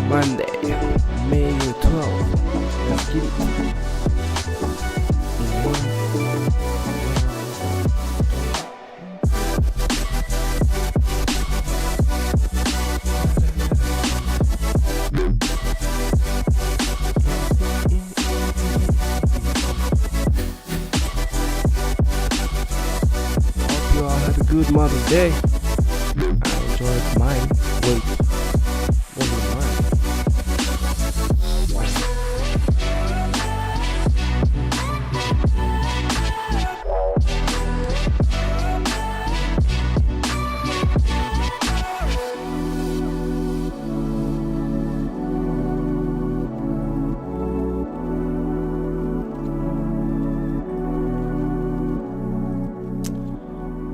Monday, May 12th. Let's get it. Hope you all had a good Mother's Day. I enjoyed mine. Wasn't mine.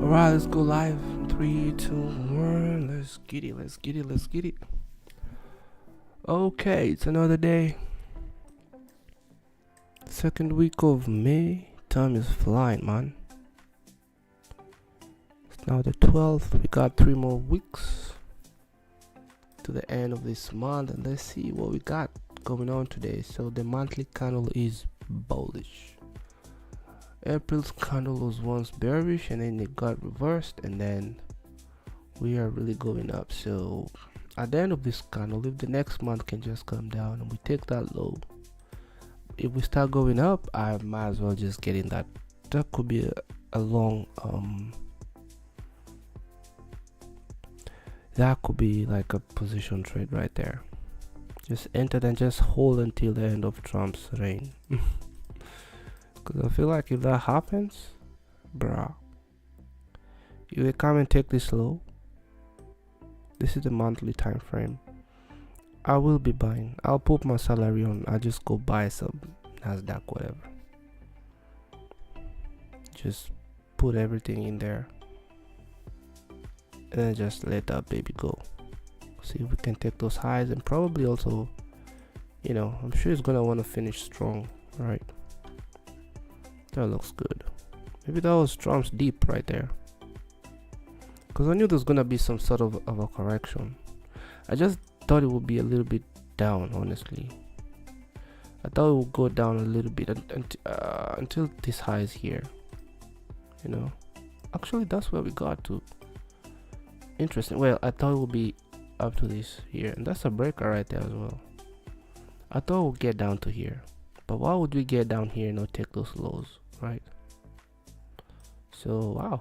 Alright, let's go live. 3, 2, 1. Let's get it. Okay, it's another day. Second week of May. Time is flying, man. It's now the 12th. We got 3 more weeks to the end of this month, and let's see what we got going on today. So the monthly candle is bullish. April's candle was once bearish and then it got reversed, and then we are really going up. So at the end of this candle, if the next month can just come down and we take that low, if we start going up, I might as well just get in that. That could be a long that could be like a position trade right there. Just enter and just hold until the end of Trump's reign. Because I feel like if that happens, bruh, you will come and take this low. This is the monthly time frame. I will be buying. I'll put my salary on. I'll just go buy some Nasdaq, whatever. Just put everything in there and then just let that baby go. See if we can take those highs, and probably also, you know, I'm sure it's gonna want to finish strong, right? That looks good. Maybe that was Trump's deep right there, because I knew there's gonna be some sort of a correction. I just thought it would be a little bit down, honestly. I thought it would go down a little bit until this high is here, you know. Actually, that's where we got to. Interesting. Well, I thought it would be up to this here, and that's a breaker right there as well. I thought it would get down to here, but why would we get down here and not take those lows, right? So wow,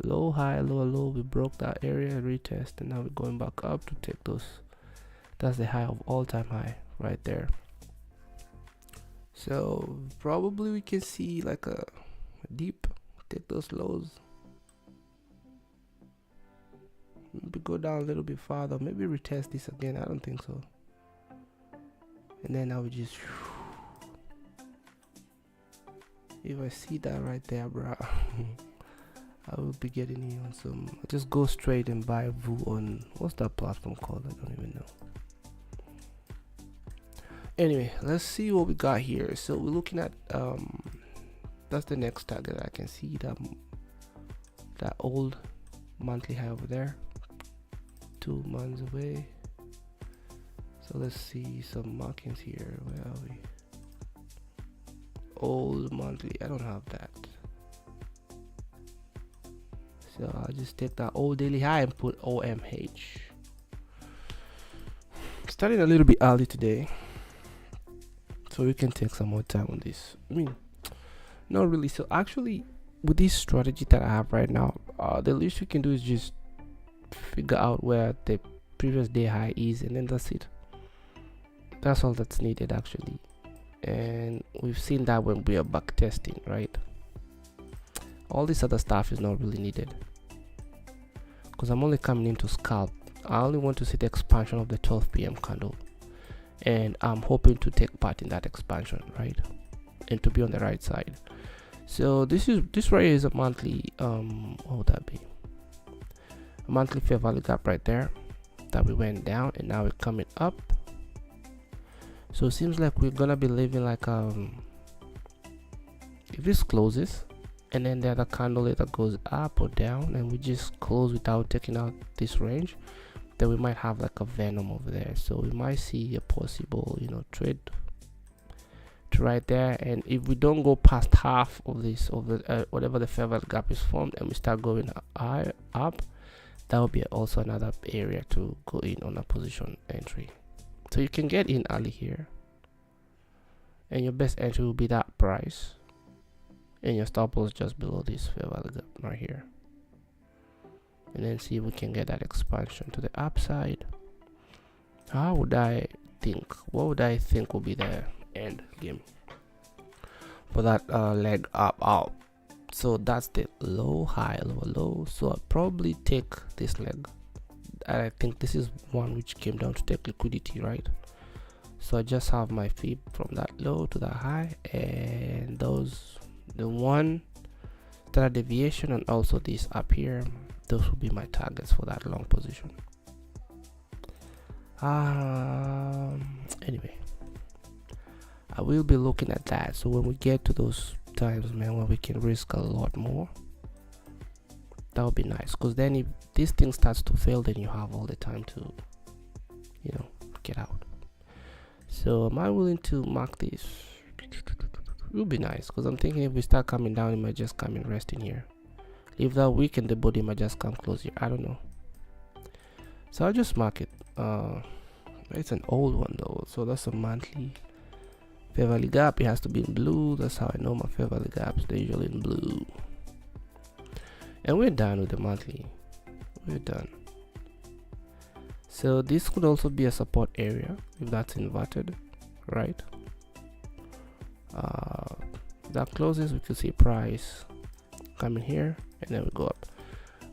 low, high, low, low, we broke that area, retest, and now we're going back up to take those. That's the high of all-time high right there. So probably we can see like a deep, take those lows, maybe go down a little bit farther, maybe retest this again. I don't think so. And then I would just, if I see that right there, bro, I will be getting you on some. Just go straight and buy VU on, what's that platform called? I don't even know. Anyway, let's see what we got here. So we're looking at that's the next target. I can see that old monthly high over there, 2 months away. So let's see some markings here. Where are we? Old monthly, I don't have that. So I'll just take that old daily high and put OMH. Starting a little bit early today, so we can take some more time on this. I mean, not really. So actually, with this strategy that I have right now, the least we can do is just figure out where the previous day high is, and then that's it. That's all that's needed actually. And we've seen that when we are back testing, right? All this other stuff is not really needed, because I'm only coming in to scalp. I only want to see the expansion of the 12 p.m. candle, and I'm hoping to take part in that expansion, right? And to be on the right side. So this right here is a monthly what would that be? A monthly fair value gap right there that we went down, and now we're coming up. So it seems like we're gonna be living like if this closes and then the other candle either goes up or down and we just close without taking out this range, then we might have like a venom over there. So we might see a possible, you know, trade to right there. And if we don't go past half of this, of the whatever the fair value gap is formed, and we start going high up, that will be also another area to go in on a position entry. So you can get in early here, and your best entry will be that price, and your stop loss just below this fair value gap right here, and then see if we can get that expansion to the upside. How would I think? What would I think will be the end game for that leg up out? So that's the low high, low low. So I'll probably take this leg. I think this is one which came down to take liquidity, right? So I just have my fib from that low to that high, and those, the one standard deviation and also this up here, those will be my targets for that long position. Anyway, I will be looking at that. So when we get to those times, man, where we can risk a lot more, that would be nice, because then if this thing starts to fail, then you have all the time to, you know, get out. So am I willing to mark this? It would be nice, because I'm thinking if we start coming down, it might just come and rest in here. If that weak and the body might just come close here, I don't know. So I'll just mark it. It's an old one though, so that's a monthly fair value gap. It has to be in blue. That's how I know my fair value gaps, they're usually in blue. And we're done with the monthly. We're done. So this could also be a support area if that's inverted, right? That closes, we could see price coming here and then we go up.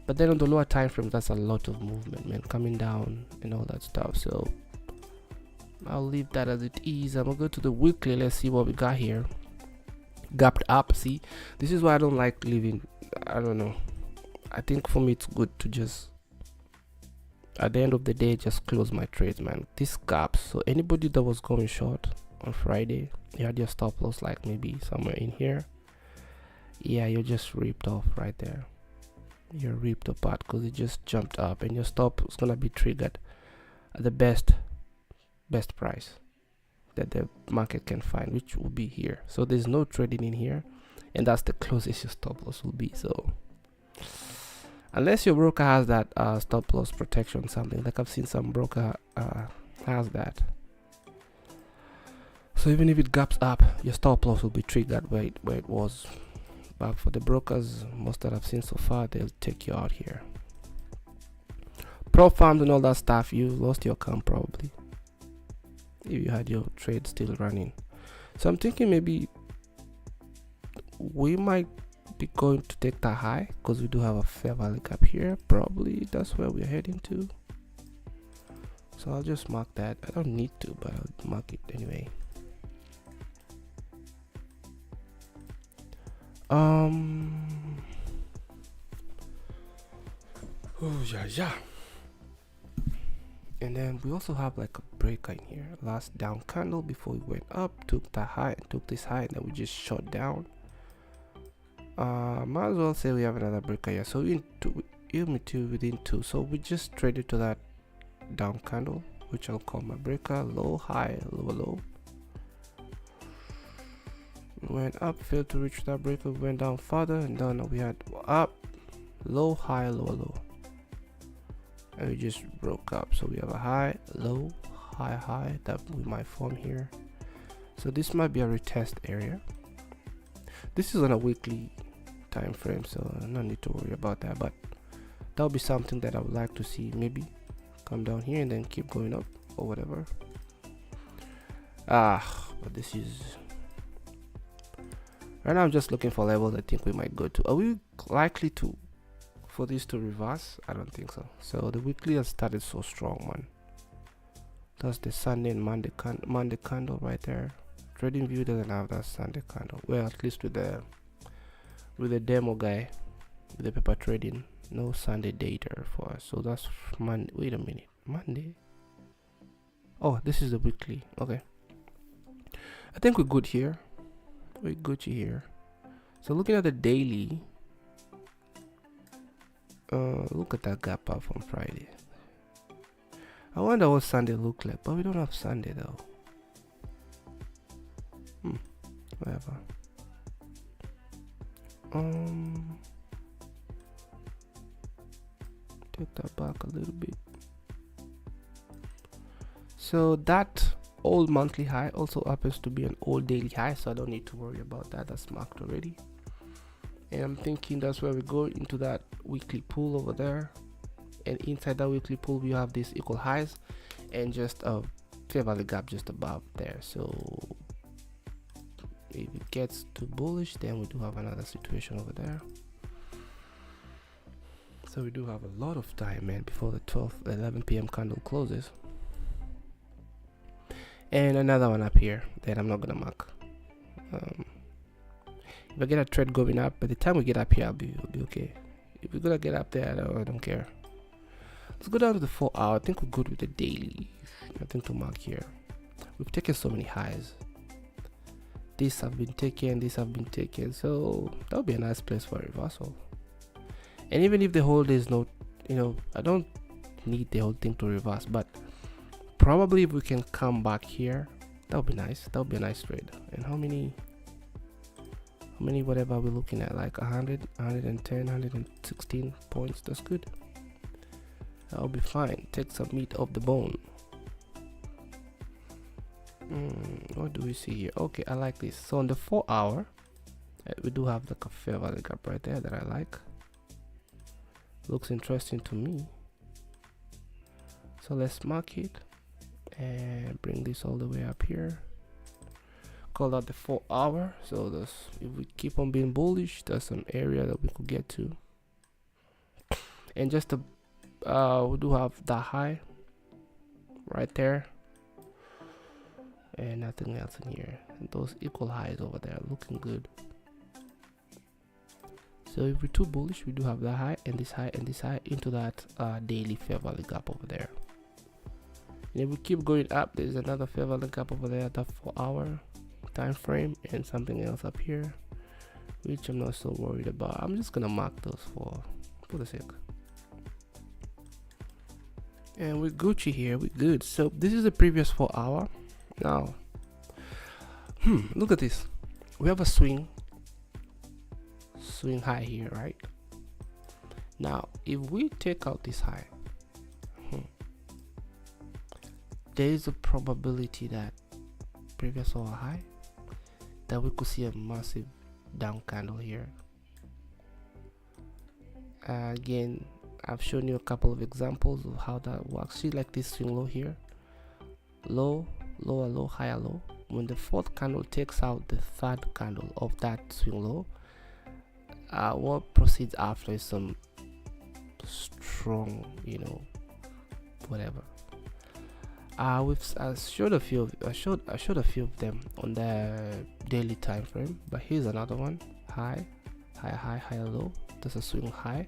But then on the lower time frame, that's a lot of movement, man, coming down and all that stuff. So I'll leave that as it is. I'm gonna go to the weekly. Let's see what we got here. Gapped up. See, this is why I don't like leaving. I don't know, I think for me it's good to just at the end of the day just close my trades, man. This gaps, so anybody that was going short on Friday, you had your stop loss like maybe somewhere in here, yeah, you're just ripped off right there. You're ripped apart because it just jumped up, and your stop is gonna be triggered at the best price that the market can find, which will be here. So there's no trading in here, and that's the closest your stop loss will be. So unless your broker has that stop loss protection, something like I've seen some broker has that, so even if it gaps up, your stop loss will be triggered where it was. But for the brokers, most that I've seen so far, they'll take you out here. Prop farms and all that stuff, you lost your account probably if you had your trade still running. So I'm thinking maybe we might be going to take that high because we do have a fair value gap here. Probably that's where we're heading to. So I'll just mark that. I don't need to, but I'll mark it anyway. Oh yeah. And then we also have like a breaker in here. Last down candle before we went up, took that high, took this high, and then we just shot down. Might as well say we have another breaker here. So within two. So we just traded to that down candle, which I'll call my breaker. Low, high, lower, low. We went up, failed to reach that breaker. We went down further, and then we had up, low, high, lower, low. And we just broke up. So we have a high, low, high, high that we might form here. So this might be a retest area. This is on a weekly time frame, so no need to worry about that, but that'll be something that I would like to see. Maybe come down here and then keep going up or whatever. But this is right now. I'm just looking for levels I think we might go to. Are we likely to for this to reverse? I don't think so. So the weekly has started so strong, man. That's the Sunday and Monday candle right there. Trading View doesn't have that Sunday candle. Well, at least with the demo guy, with the paper trading, no Sunday data for us. So that's Monday. Wait a minute, Monday. Oh, this is the weekly. Okay, I think we're good here. We're Gucci here. So looking at the daily, look at that gap up from Friday. I wonder what Sunday look like, but we don't have Sunday though. Whatever. Take that back a little bit. So that old monthly high also happens to be an old daily high, so I don't need to worry about that. That's marked already. And I'm thinking that's where we go into that weekly pool over there, and inside that weekly pool we have these equal highs and just a fair value gap just above there. So if it gets too bullish, then we do have another situation over there. So we do have a lot of time, man, before the 11 p.m. candle closes. And another one up here that I'm not gonna mark. If I get a trade going up, by the time we get up here, I'll be okay. If we're gonna get up there, I don't care. Let's go down to the 4 hour. I think we're good with the daily. Nothing to mark here. We've taken so many highs. These have been taken, these have been taken, so that would be a nice place for a reversal. And even if the hold is not, I don't need the whole thing to reverse, but probably if we can come back here, that would be nice. That would be a nice trade. And how many whatever we're looking at, like 100, 110, 116 points. That's good. That'll be fine. Take some meat off the bone. What do we see here? Okay, I like this. So on the 4 hour, we do have like a fair value gap right there that I like. Looks interesting to me. So let's mark it and bring this all the way up here. Call that the 4 hour. So if we keep on being bullish, there's an area that we could get to. And just we do have that high right there. And nothing else in here. And those equal highs over there looking good. So if we're too bullish, we do have that high and this high and this high into that daily fair value gap over there. And if we keep going up, there's another fair value gap over there at that 4 hour time frame and something else up here, which I'm not so worried about. I'm just gonna mark those for the sake. And with Gucci here, we're good. So this is the previous 4 hour. Now, look at this. We have a swing high here, right? Now, if we take out this high, there is a probability that previous hour high that we could see a massive down candle here. Again, I've shown you a couple of examples of how that works. See, like this swing low here, low, lower low, higher low, when the fourth candle takes out the third candle of that swing low, what proceeds after is some strong, whatever. I showed a few of them on the daily time frame, but here's another one. High, low. That's a swing high,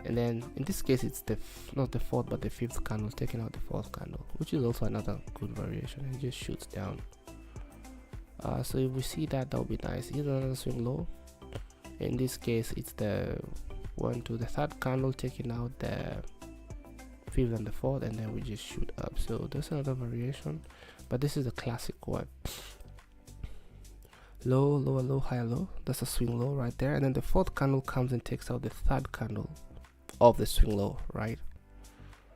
and then in this case it's not the fourth but the fifth candle taking out the fourth candle, which is also another good variation. It just shoots down. So if we see that would be nice. Here's another swing low. In this case it's the the third candle taking out the fifth and the fourth, and then we just shoot up. So there's another variation, but this is the classic one. Low, lower low, higher low. That's a swing low right there, and then the fourth candle comes and takes out the third candle of the swing low, right?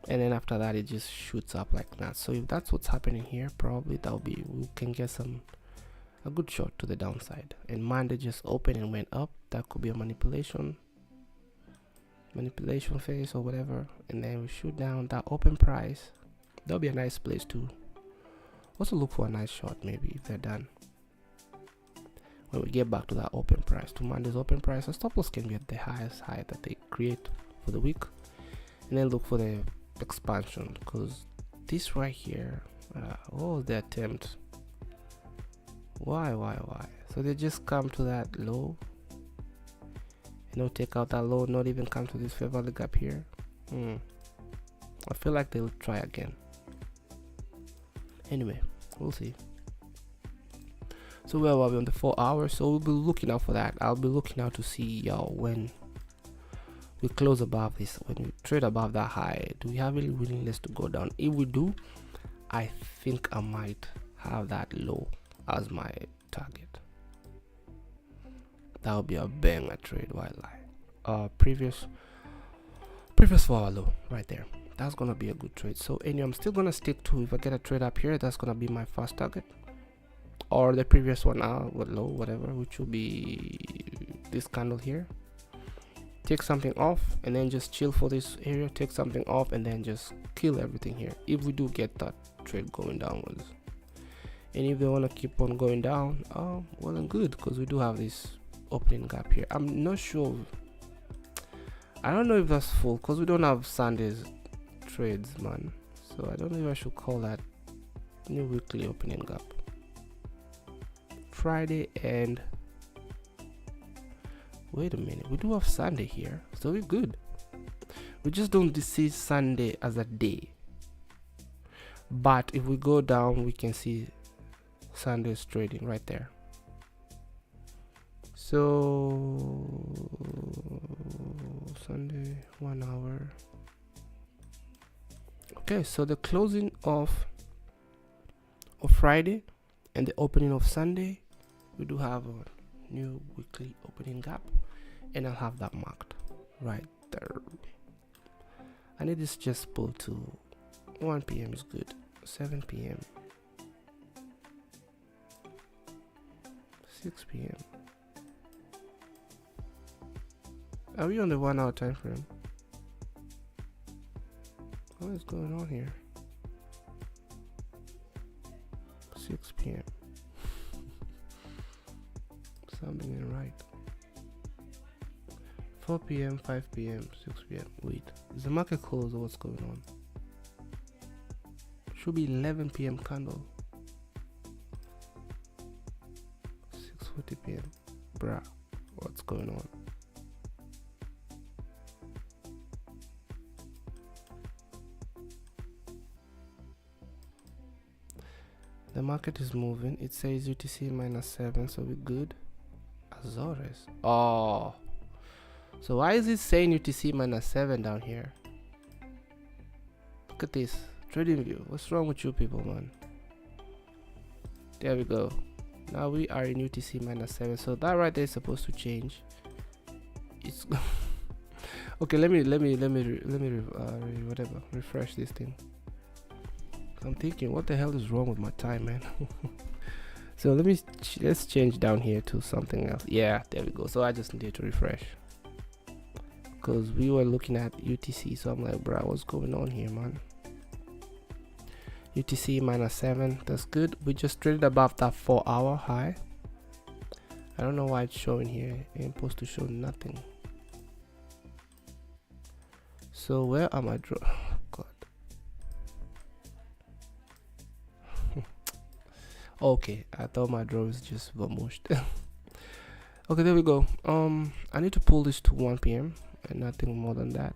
And then after that it just shoots up like that. So if that's what's happening here, probably we can get a good shot to the downside. And Monday just opened and went up. That could be a manipulation phase or whatever, and then we shoot down that open price. That'll be a nice place to also look for a nice shot, maybe, if they're done. When we get back to that open price, to Monday's open price, a stop loss can be at the highest high that they create for the week, and then look for the expansion, because this right here, what was the attempt? Why? So they just come to that low, take out that low, not even come to this fair value gap here. I feel like they'll try again. Anyway, we'll see. So where are we on the 4 hours? So we'll be looking out for that. I'll be looking out to see when we close above this, when we trade above that high, do we have any willingness to go down? If we do, I think I might have that low as my target. That would be a banger trade, white lie. Previous 4 hour low right there. That's gonna be a good trade. So anyway, I'm still gonna stick to, if I get a trade up here, that's gonna be my first target, or the previous one with low, whatever, which will be this candle here. Take something off and then just chill for this area. Take something off and then just kill everything here if we do get that trade going downwards. And if they want to keep on going down, well and good, because we do have this opening gap here. I'm not sure, I don't know if that's full, because we don't have Sunday's trades, man. So I don't know if I should call that new weekly opening gap. Friday, and wait a minute, we do have Sunday here, so we're good. We just don't see Sunday as a day, but if we go down we can see Sunday's trading right there. So Sunday 1 hour. Okay, so the closing of Friday and the opening of Sunday, we do have a new weekly opening gap, and I'll have that marked right there. I need this just pull to 1 p.m. is good, 7 p.m., 6 p.m. Are we on the 1 hour time frame? What is going on here? 6 p.m. Something ain't right. 4 p.m., 5 p.m., 6 p.m. Wait, is the market closed or what's going on? Should be 11 p.m. candle. 6:40 p.m. Bruh, what's going on? The market is moving. It says UTC -7, so we're good. Azores. Oh, so why is it saying UTC -7 down here? Look at this trading view. What's wrong with you people, man? There we go. Now we are in UTC -7. So that right there is supposed to change. It's okay. Let me refresh this thing. I'm thinking, what the hell is wrong with my time, man? So let's change down here to something else. Yeah, there we go. So I just needed to refresh because we were looking at UTC. So I'm like, bro, what's going on here, man? UTC -7, that's good. We just traded above that 4-hour high. I don't know why it's showing here. It ain't supposed to show nothing. So where am I God. Okay, I thought my draw was just vamooshed. Okay, there we go. I need to pull this to 1 p.m. and nothing more than that.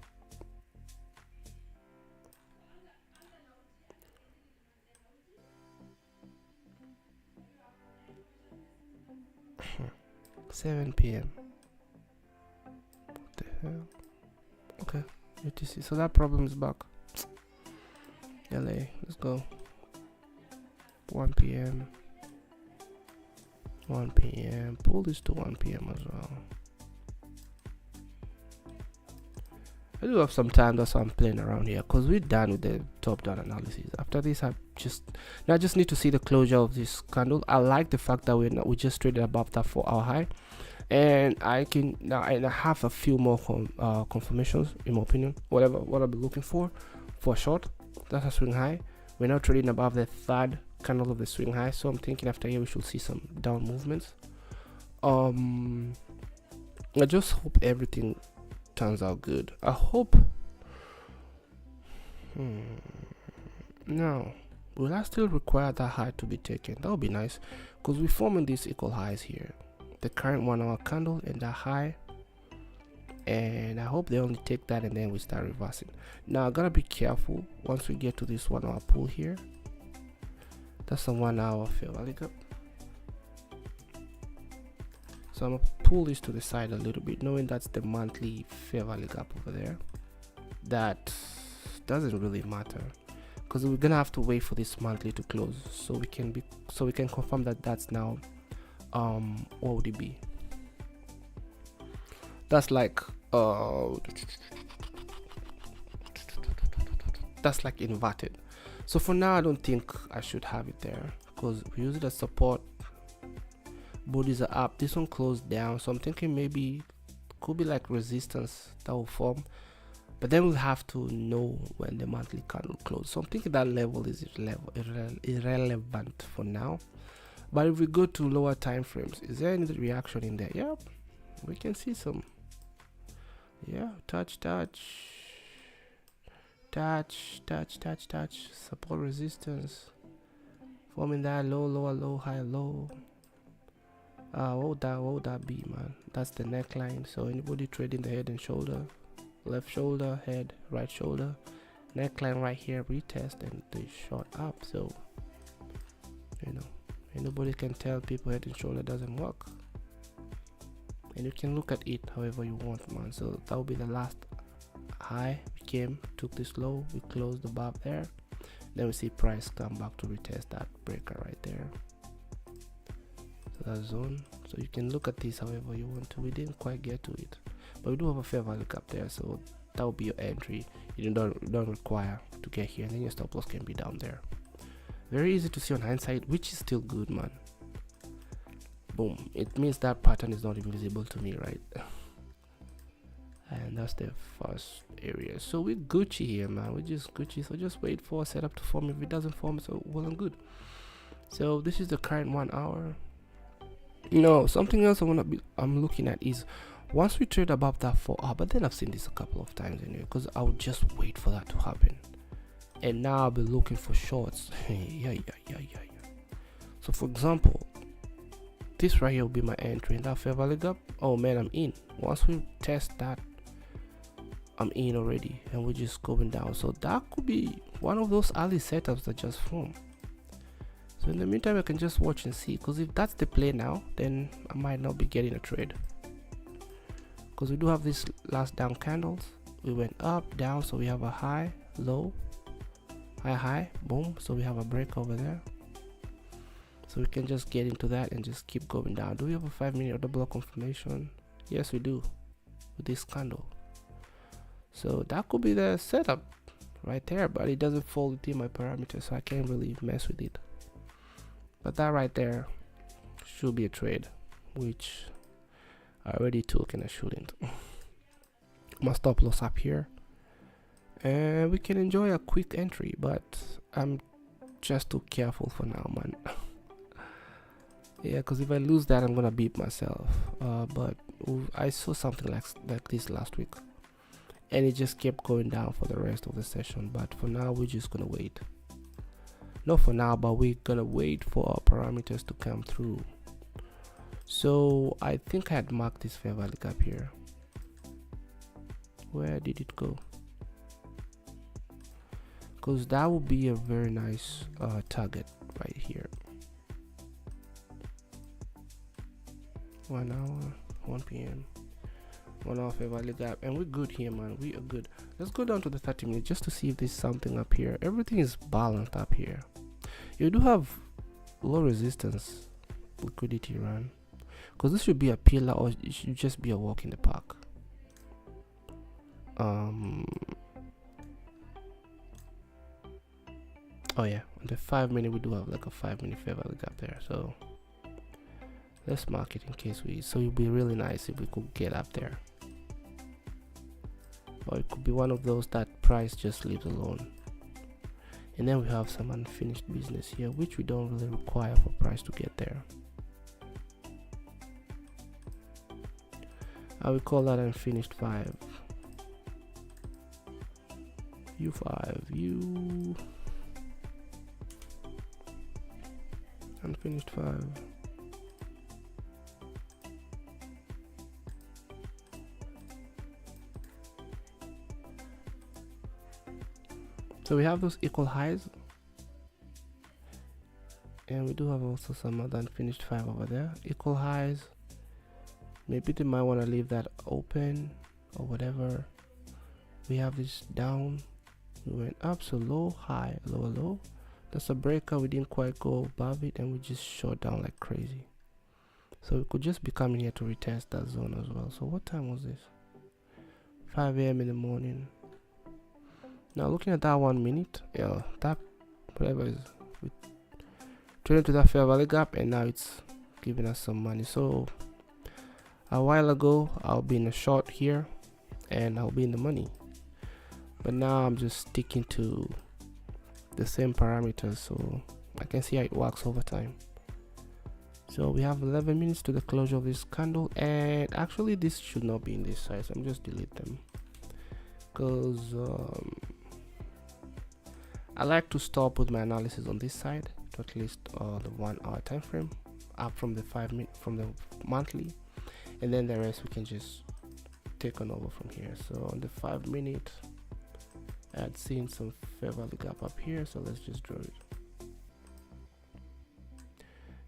$7 p.m. What the hell? Okay, UTC. So that problem is back. LA, let's go. 1 p.m. 1 p.m. Pull this to 1 p.m. as well. I do have some time, that's why I'm playing around here, because we're done with the top down analysis. After this, I just need to see the closure of this candle. I like the fact that we just traded above that 4-hour high, and I have a few more confirmations in my opinion. What I'll be looking for a short. That's a swing high. We're now trading above the 3rd candle of the swing high, so I'm thinking after here we should see some down movements. I just hope everything turns out good. I hope. Now, will I still require that high to be taken? That would be nice, because we're forming these equal highs here, the current 1-hour candle and that high, and I hope they only take that and then we start reversing. Now I gotta be careful once we get to this 1-hour pull here. That's a 1-hour fair value gap. So I'm gonna pull this to the side a little bit, knowing that's the monthly fair value gap over there. That doesn't really matter, because we're gonna have to wait for this monthly to close, so we can confirm that that's now what would it be? That's like that's like inverted. So for now, I don't think I should have it there, because we use it as support. Bodies are up, this one closed down, so I'm thinking maybe could be like resistance that will form, but then we'll have to know when the monthly candle close. So I'm thinking that level is irrelevant for now. But if we go to lower time frames, is there any reaction in there? Yep, we can see some. Yeah, touch, support, resistance, forming that low, lower, low, high, low. What would that be, man? That's the neckline. So anybody trading the head and shoulder, left shoulder, head, right shoulder, neckline right here, retest, and they shot up. So anybody can tell people head and shoulder doesn't work, and you can look at it however you want, man. So that will be the last high. We came, took this low, we closed the bar there, then we see price come back to retest that breaker right there. So that zone, so you can look at this however you want to. We didn't quite get to it, but we do have a fair value gap there, so that will be your entry. You don't require to get here, and then your stop loss can be down there. Very easy to see on hindsight, which is still good, man. Boom, it means that pattern is not invisible to me, right? And that's the first area. So we're Gucci here, man. We're just Gucci. So just wait for a setup to form. If it doesn't form, so well and good. So this is the current 1 hour. Something else I'm looking at is once we trade above that 4 hour, but then I've seen this a couple of times anyway, because I would just wait for that to happen, and now I'll be looking for shorts. yeah. So for example, this right here will be my entry in that fair value gap. Oh man, I'm in. Once we test that, I'm in already, and we're just going down. So that could be one of those early setups that just form. So in the meantime, I can just watch and see, because if that's the play now, then I might not be getting a trade, because we do have these last down candles. We went up, down, so we have a high, low, high, boom. So we have a break over there, so we can just get into that and just keep going down. Do we have a 5-minute order block confirmation? Yes, we do, with this candle. So that could be the setup right there, but it doesn't fall within my parameters, so I can't really mess with it. But that right there should be a trade, which I already took and I shouldn't. My stop loss up here, and we can enjoy a quick entry, but I'm just too careful for now, man. Yeah, because if I lose that, I'm gonna beat myself. But I saw something like this last week, and it just kept going down for the rest of the session. But for now, we're just gonna wait. Not for now, but we're gonna wait for our parameters to come through. So I think I had marked this fair value gap here. Where did it go? Because that would be a very nice target right here. 1 hour, 1 p.m. 1 hour fair value gap, and we're good here, man. We are good. Let's go down to the 30 minutes just to see if there's something up here. Everything is balanced up here. You do have low resistance liquidity run, because this should be a pillar, or it should just be a walk in the park. Oh yeah, on the 5 minute we do have like a 5 minute fair value gap there, so let's mark it in case so it'd be really nice if we could get up there. Or it could be one of those that price just leaves alone. And then we have some unfinished business here, which we don't really require for price to get there. I will call that unfinished 5. U5, unfinished 5. So we have those equal highs, and we do have also some other unfinished 5 over there. Equal highs, maybe they might want to leave that open or whatever. We have this down, we went up, so low, high, lower, low. That's a breaker. We didn't quite go above it, and we just shot down like crazy. So we could just be coming here to retest that zone as well. So what time was this? 5 a.m. in the morning. Now looking at that 1 minute, yeah, that whatever is, we turned to that fair value gap, and now it's giving us some money. So a while ago I'll be in a short here and I'll be in the money, but now I'm just sticking to the same parameters, so I can see how it works over time. So we have 11 minutes to the closure of this candle, and actually this should not be in this size. I'm just delete them, because I like to stop with my analysis on this side to at least the 1 hour time frame, up from the 5 minute, from the monthly, and then the rest we can just take on over from here. So on the 5 minute, I had seen some fair value gap up here, so let's just draw it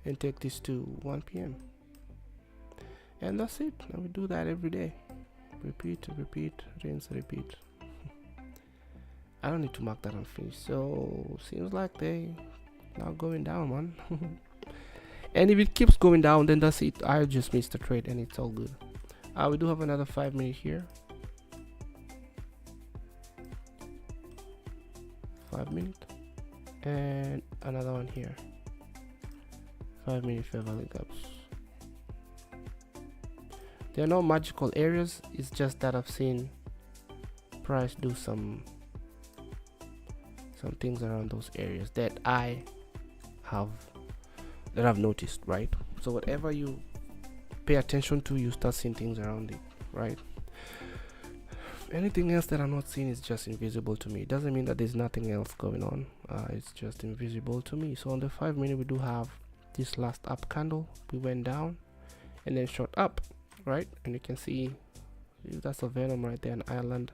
and take this to 1 p.m. and that's it. And we do that every day. Repeat, repeat, rinse, repeat. I don't need to mark that unfinished, so seems like they now going down, man. And if it keeps going down, then that's it. I just missed the trade and it's all good. We do have another 5 minute here. 5 minute, and another one here. 5 minute fair value gaps. There are no magical areas, it's just that I've seen price do some things around those areas that I've noticed, right? So whatever you pay attention to, you start seeing things around it, right? Anything else that I'm not seeing is just invisible to me. It doesn't mean that there's nothing else going on, it's just invisible to me. So on the 5 minute, we do have this last up candle. We went down and then shot up, right? And you can see that's a venom right there, an island.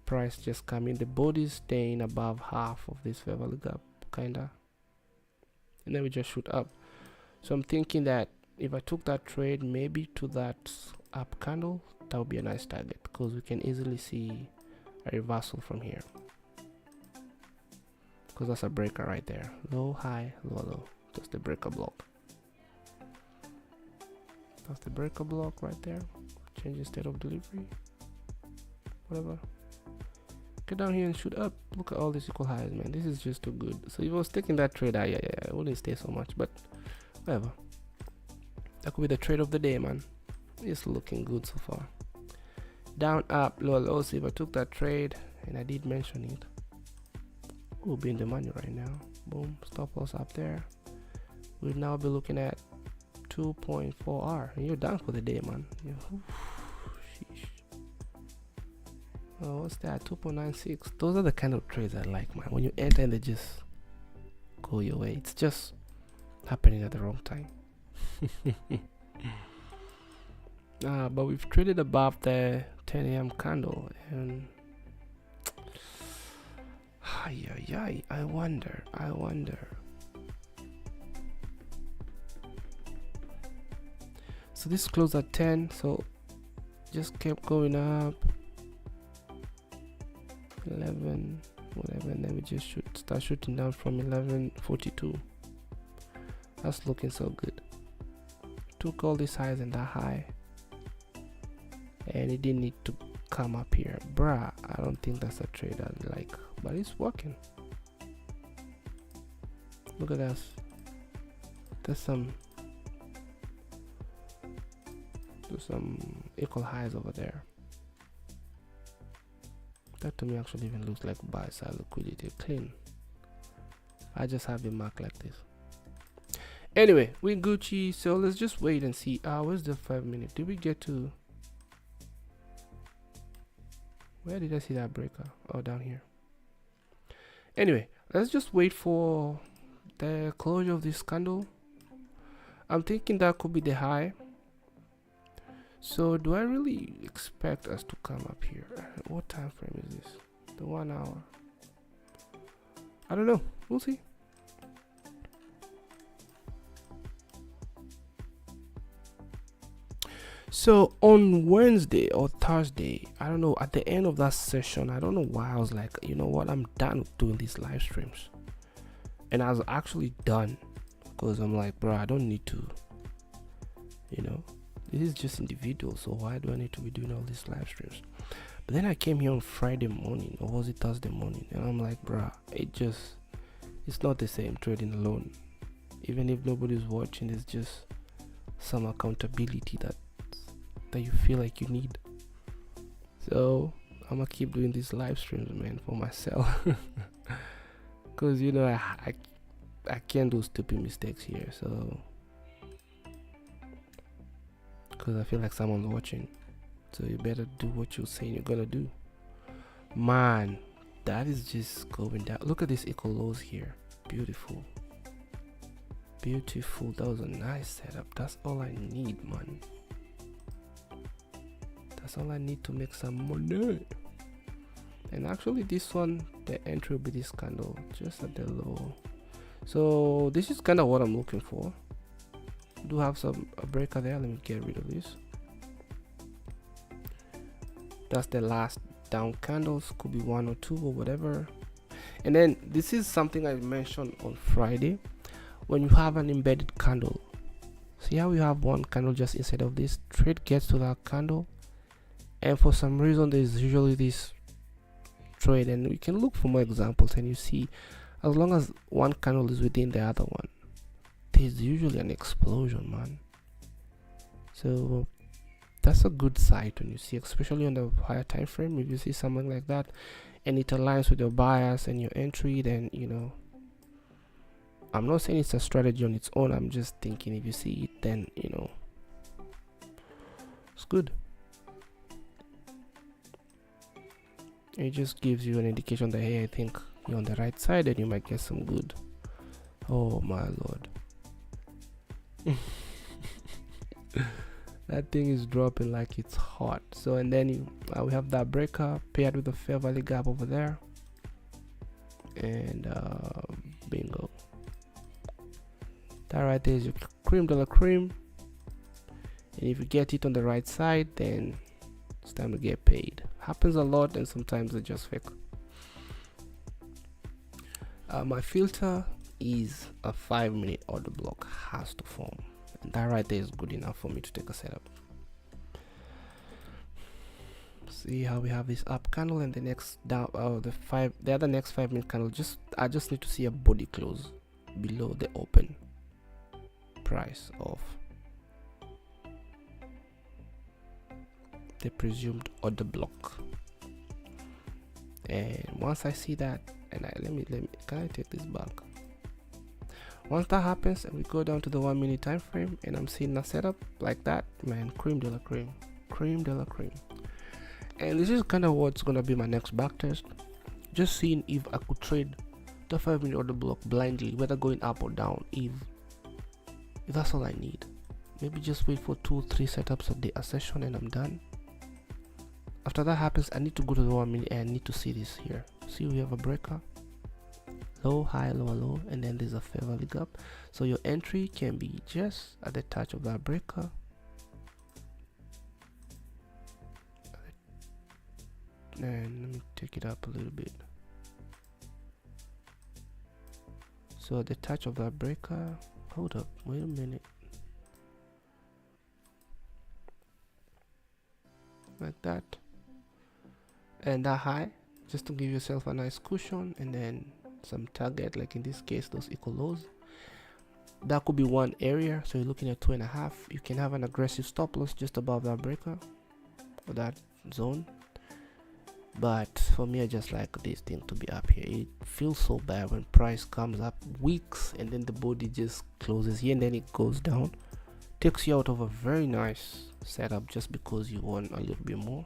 Price just coming, the body is staying above half of this fair value gap, kinda, and then we just shoot up. So I'm thinking that if I took that trade maybe to that up candle, that would be a nice target, because we can easily see a reversal from here, because that's a breaker right there. Low, high, low, low. That's the breaker block. That's the breaker block right there. Change the state of delivery, whatever. Get down here and shoot up. Look at all these equal highs, man. This is just too good. So if I was taking that trade, I wouldn't stay so much, but whatever. That could be the trade of the day, man. It's looking good so far. Down, up, low, low. So if I took that trade, and I did mention it, we'll be in the money right now. Boom, stop loss up there. We'll now be looking at 2.4R, and you're done for the day, man. Sheesh. Oh, what's that? 2.96. Those are the kind of trades I like, man. When you enter and they just go your way. It's just happening at the wrong time. But we've traded above the 10 a.m. candle, and I wonder. So this closed at 10, so just kept going up. 11, whatever, and then we just start shooting down from 11.42. That's looking so good. Took all these highs and that high, and it didn't need to come up here, bruh. I don't think that's a trade I like, but it's working. Look at this. There's some equal highs over there. That to me actually even looks like buy side liquidity clean. I just have a mark like this. Anyway, we Gucci, so let's just wait and see. Where's the 5 minute? Did we get to, where did I see that breaker? Oh, down here. Anyway, let's just wait for the closure of this candle. I'm thinking that could be the high. So do I really expect us to come up here? What time frame is this? The 1 hour? I don't know. We'll see. So on Wednesday or Thursday, I don't know, at the end of that session, I don't know why I was like, you know what, I'm done with doing these live streams. And I was actually done because I'm like, bro, I don't need to, you know, this is just individual, so why do I need to be doing all these live streams? But then I came here on Friday morning, or was it Thursday morning, and I'm like, bruh, it's not the same trading alone. Even if nobody's watching, there's just some accountability that you feel like you need. So I'm gonna keep doing these live streams, man, for myself. Because you know I can't do stupid mistakes here, so because I feel like someone's watching, so you better do what you're saying you're gonna do. Man, that is just going down. Look at this equal lows here. Beautiful. That was a nice setup. That's all I need, man. That's all I need to make some money. And actually this one, the entry will be this candle just at the low. So this is kind of what I'm looking for. Do have a breaker there. Let me get rid of this. That's the last down candles, could be 1 or 2 or whatever. And then this is something I mentioned on Friday. When you have an embedded candle, see how you have one candle just inside of this, trade gets to that candle, and for some reason there's usually this trade, and we can look for more examples, and you see as long as one candle is within the other one, there's usually an explosion, man. So that's a good sight when you see, especially on the higher time frame. If you see something like that and it aligns with your bias and your entry, then you know, I'm not saying it's a strategy on its own, I'm just thinking if you see it, then you know, it's good. It just gives you an indication that, hey, I think you're on the right side and you might get some good. Oh my lord. That thing is dropping like it's hot. So, and then we have that breaker paired with the fair value gap over there, and bingo, that right there is your cream de la cream. And if you get it on the right side, then it's time to get paid. Happens a lot, and sometimes it's just fake. My filter is a 5-minute order block has to form, and that right there is good enough for me to take a setup. See how we have this up candle and the next down, the other next 5-minute candle. I just need to see a body close below the open price of the presumed order block, and once I see that, and let me can I take this back? Once that happens and we go down to the 1 minute time frame and I'm seeing a setup like that, man, cream de la cream, cream de la cream. And this is kind of what's gonna be my next back test, just seeing if I could trade the 5 minute order block blindly, whether going up or down. If that's all I need, maybe just wait for 2-3 setups a session and I'm done. After that happens, I need to go to the 1 minute and I need to see this here. See, we have a breaker, low, high, lower, low, and then there's a fair value gap. So your entry can be just at the touch of that breaker. And let me take it up a little bit. So at the touch of that breaker, hold up, wait a minute. Like that. And that high, just to give yourself a nice cushion, and then some target, like in this case those equal lows. That could be one area, so you're looking at 2.5. You can have an aggressive stop loss just above that breaker or that zone, but for me I just like this thing to be up here. It feels so bad when price comes up weeks and then the body just closes here and then it goes down, takes you out of a very nice setup just because you want a little bit more.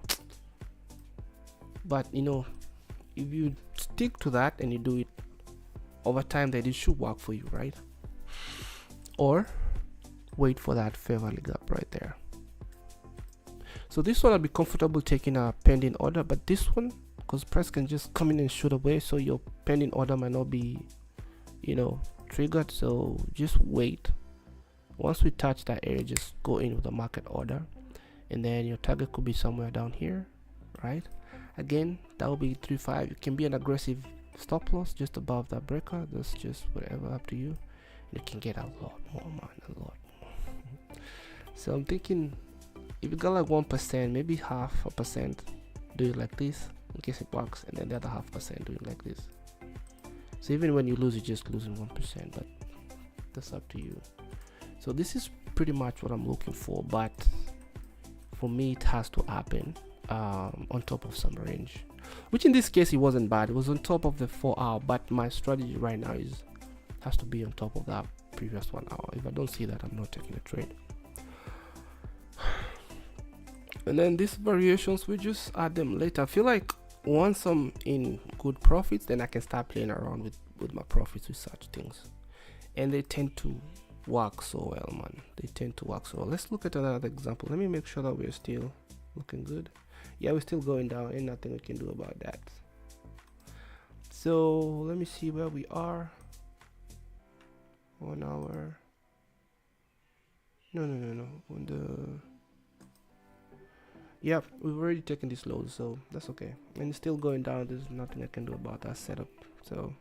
But you know, if you stick to that and you do it over time, then it should work for you, right? Or wait for that fair value gap right there. So this one I'll be comfortable taking a pending order, but this one, because price can just come in and shoot away, so your pending order might not be, you know, triggered. So just wait. Once we touch that area, just go in with a market order, and then your target could be somewhere down here, right? Again, that will be 3.5. It can be an aggressive stop loss just above that breaker. That's just whatever, up to you. You can get a lot more, man, a lot more. So I'm thinking, if you got like 1%, maybe 0.5%, do it like this in case it works, and then the other 0.5% do it like this. So even when you lose, you're just losing 1%, but that's up to you. So this is pretty much what I'm looking for, but for me it has to happen on top of some range, which in this case it wasn't bad. It was on top of the 4 hour, but my strategy right now has to be on top of that previous 1 hour. If I don't see that, I'm not taking a trade. And then these variations, we just add them later. I feel like once I'm in good profits, then I can start playing around with my profits with such things, and they tend to work so well, man. They tend to work so well. Let's look at another example. Let me make sure that we're still looking good. Yeah, we're still going down, and nothing we can do about that. So let me see where we are. 1 hour. No. On the, yep, we've already taken this low, so that's okay. And it's still going down. There's nothing I can do about that setup, so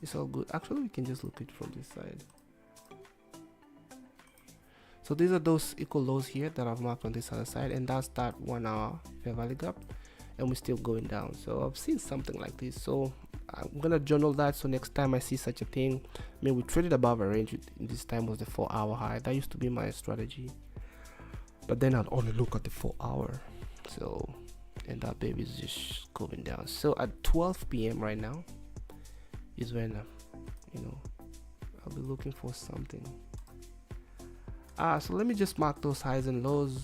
it's all good. Actually, we can just look at it from this side. So these are those equal lows here that I've marked on this other side, and that's that 1 hour fair value gap, and we're still going down. So I've seen something like this, so I'm gonna journal that, so next time I see such a thing, I mean, we traded above a range. This time was the 4 hour high. That used to be my strategy, but then I'd only look at the 4 hour. So, and that baby is just going down. So at 12 p.m. right now is when you know, I'll be looking for something. So let me just mark those highs and lows.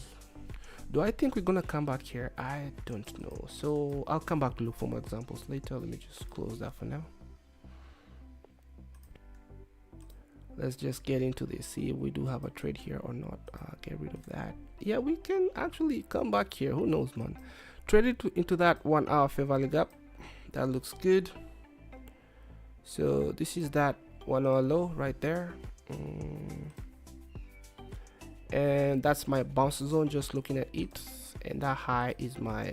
Do I think we're gonna come back here? I don't know, so I'll come back to look for more examples later. Let me just close that for now. Let's just get into this, see if we do have a trade here or not. Get rid of that. Yeah, we can actually come back here. Who knows, man? Trade it into that 1 hour fair value gap. That looks good. So this is that 1 hour low right there. And that's my bounce zone, just looking at it, and that high is my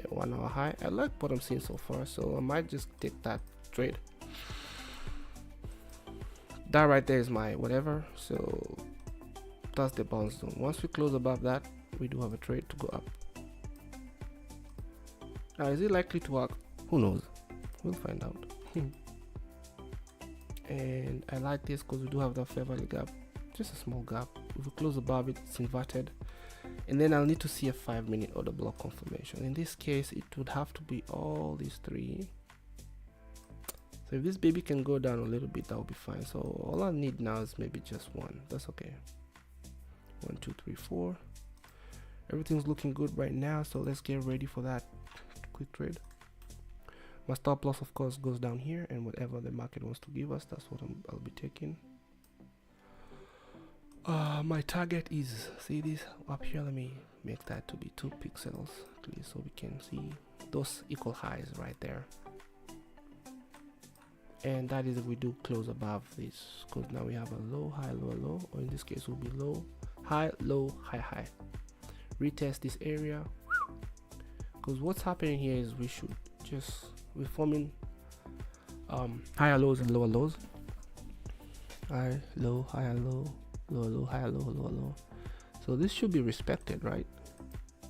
1 hour high. I like what I'm seeing so far, so I might just take that trade. That right there is my whatever, so that's the bounce zone. Once we close above that, we do have a trade to go up. Now, is it likely to work? Who knows? We'll find out. And I like this because we do have that fair value gap, just a small gap. If we close above it, it's inverted, and then I'll need to see a 5 minute order block confirmation. In this case, it would have to be all these three. So if this baby can go down a little bit, that will be fine. So all I need now is maybe just one. That's okay. 1 2 3 4. Everything's looking good right now, so let's get ready for that quick trade. My stop loss of course goes down here, and whatever the market wants to give us, that's what I'll be taking. My target is, see this up here, let me make that to be 2 pixels please, so we can see those equal highs right there. And that is if we do close above this, because now we have a low, high, low, low, or in this case will be low, high, low, high, high. Retest this area, because what's happening here is we're forming higher lows and lower lows. High, low, higher, low, lower, low, higher, low, lower, low. So this should be respected, right?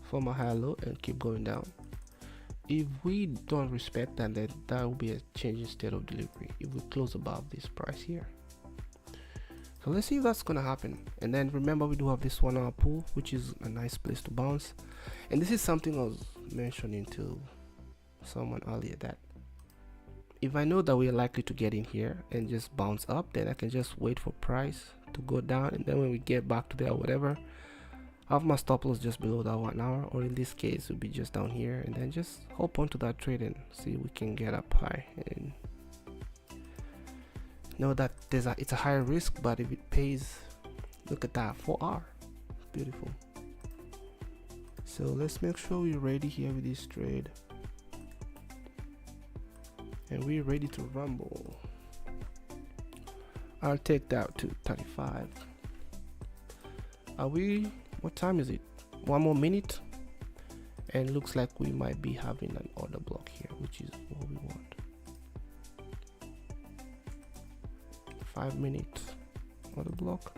Form a higher low and keep going down. If we don't respect that, then that will be a change in state of delivery if we close above this price here. So let's see if that's gonna happen. And then remember, we do have this 1 hour pool, which is a nice place to bounce. And this is something I was mentioning to someone earlier, that if I know that we are likely to get in here and just bounce up, then I can just wait for price to go down, and then when we get back to there or whatever, I have my stop loss just below that 1 hour, or in this case it will be just down here, and then just hop onto that trade and see if we can get up high. And know that it's a higher risk, but if it pays, look at that, 4 hour, beautiful. So let's make sure we're ready here with this trade, and we're ready to rumble. I'll take that to 35. What time is it? 1 more minute, and looks like we might be having an order block here, which is what we want. 5 minutes order block.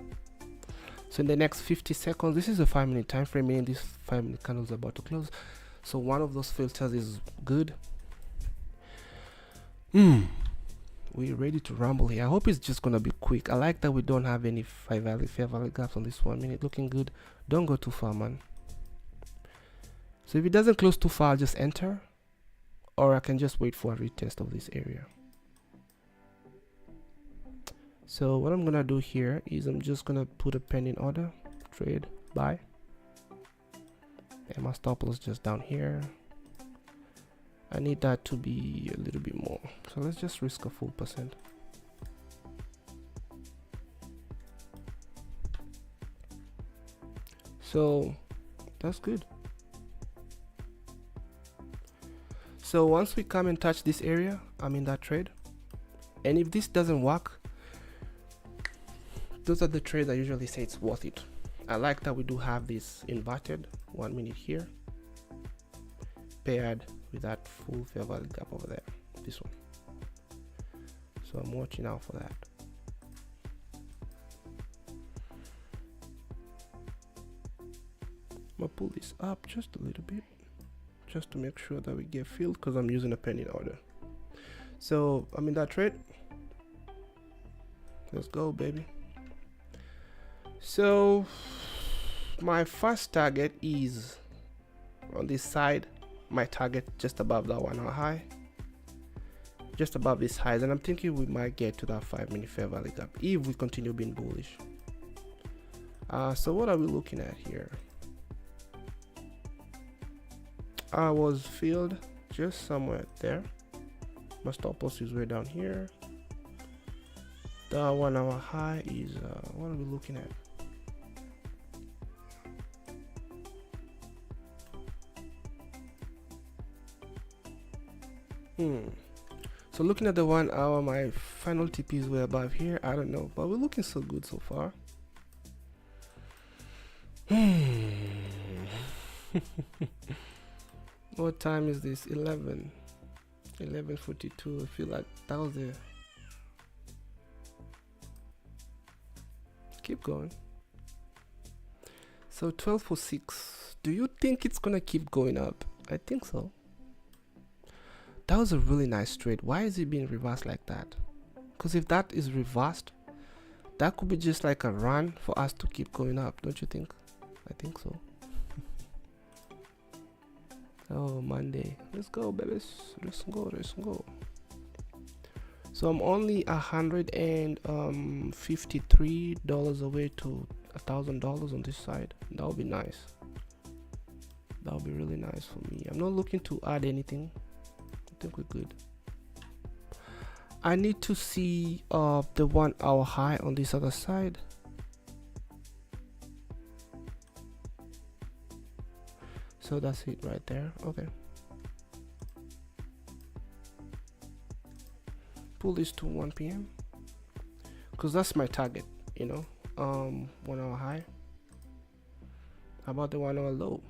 So in the next 50 seconds, this is a 5-minute time frame, and this 5-minute candle is about to close. So one of those filters is good. We're ready to rumble here. I hope it's just gonna be quick. I like that we don't have any fair value gaps on this 1 minute. Looking good. Don't go too far, man. So if it doesn't close too far, I'll just enter, or I can just wait for a retest of this area. So what I'm gonna do here is I'm just gonna put a pending order, trade, buy, and my stop loss just down here. I need that to be a little bit more, so let's just risk a full percent. So that's good. So once we come and touch this area, I'm in that trade, and if this doesn't work, those are the trades I usually say it's worth it. I like that we do have this inverted 1 minute here, paired with that full fair value gap over there, this one. So I'm watching out for that. I'm gonna pull this up just a little bit, just to make sure that we get filled, because I'm using a pending order. So I'm in that trade. Let's go, baby. So my first target is on this side. My target just above that 1 hour high, just above these highs, and I'm thinking we might get to that 5-minute fair value gap if we continue being bullish. So what are we looking at here? I was filled just somewhere there. My stop loss is way down here. The 1 hour high is what are we looking at? So looking at the 1 hour, my final TPs were above here. I don't know, but we're looking so good so far. What time is this? 11:42. I feel like that was the keep going. So 12:06. Do you think it's gonna keep going up? I think so. That was a really nice trade. Why is it being reversed like that? Because if that is reversed, that could be just like a run for us to keep going up, don't you think? I think so. Oh, Monday. Let's go, babies. Let's go. So I'm only $153 away to $1,000 on this side. That would be nice. That would be really nice for me. I'm not looking to add anything. I think we're good. I need to see the 1 hour high on this other side. So that's it right there. Okay. Pull this to 1 p.m. because that's my target, you know. 1 hour high. How about the 1 hour low?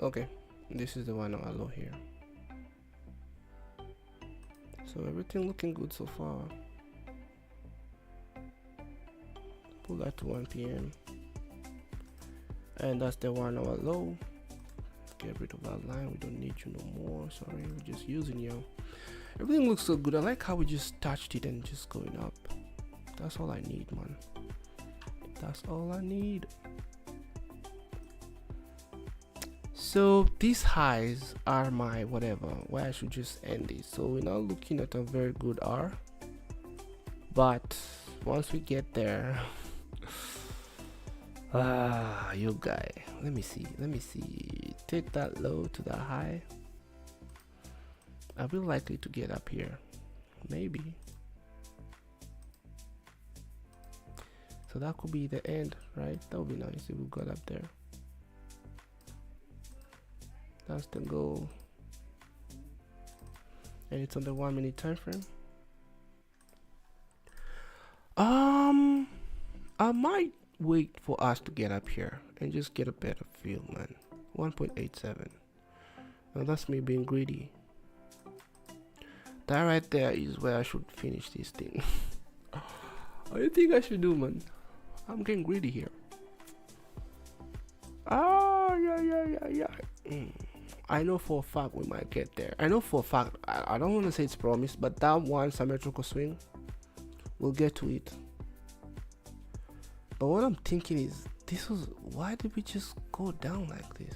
Okay, this is the 1 hour low here. So everything looking good so far. Pull that to 1 p.m. and that's the 1 hour low. Get rid of that line, we don't need you no more. Sorry, we're just using you. Everything looks so good. I like how we just touched it and just going up. That's all I need, man. That's all I need. So these highs are my whatever, where I should just end it. So we're not looking at a very good R, but once we get there, you guy, let me see, take that low to the high. Are we likely to get up here? Maybe. So that could be the end, right? That would be nice if we got up there. That's the goal. And it's on the 1 minute time frame. I might wait for us to get up here and just get a better feel, man. 1.87. Now that's me being greedy. That right there is where I should finish this thing. What do you think I should do, man? I'm getting greedy here. Yeah. I know for a fact we might get there. I know for a fact, I don't want to say it's promised, but that one symmetrical swing, we'll get to it. But what I'm thinking is, why did we just go down like this?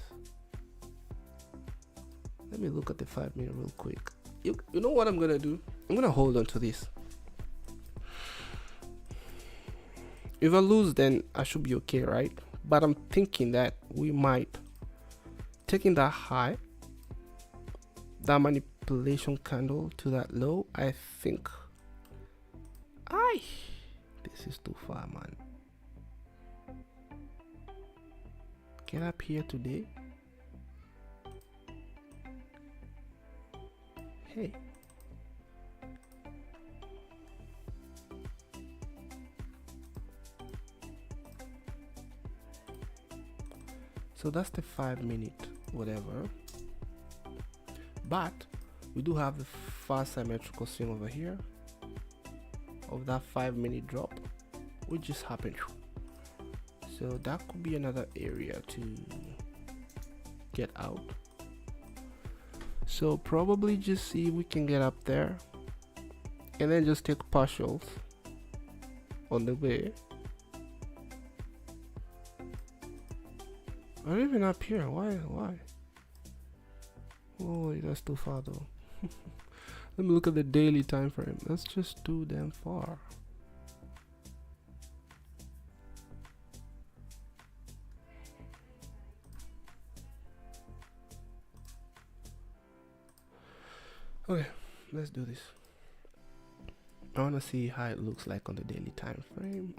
Let me look at the 5 minute real quick. You know what I'm gonna do? I'm gonna hold on to this. If I lose, then I should be okay, right? But I'm thinking that we might, taking that high, that manipulation candle to that low, I think, this is too far, man. Get up here today. Hey. So that's the 5 minute whatever, but we do have the fast symmetrical swing over here of that 5 minute drop, which just happened. So that could be another area to get out. So probably just see if we can get up there and then just take partials on the way. Or even up here. Why? Oh, that's too far though. Let me look at the daily time frame. That's just too damn far. Okay, let's do this. I want to see how it looks like on the daily time frame.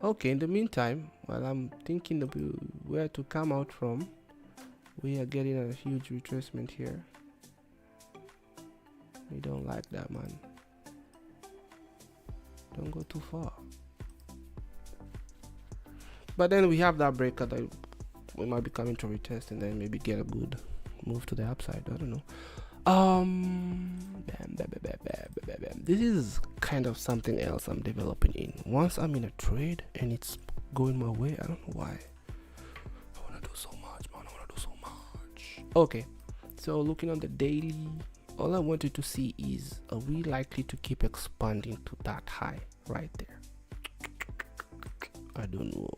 Okay, in the meantime, while I'm thinking of where to come out from, we are getting a huge retracement here. We don't like that, man. Don't go too far. But then we have that breaker that we might be coming to retest and then maybe get a good move to the upside. I don't know. This is kind of something else I'm developing in. Once I'm in a trade and it's going my way, I don't know why. I want to do so much, man. Okay, so looking on the daily, all I wanted to see is, are we likely to keep expanding to that high right there? I don't know.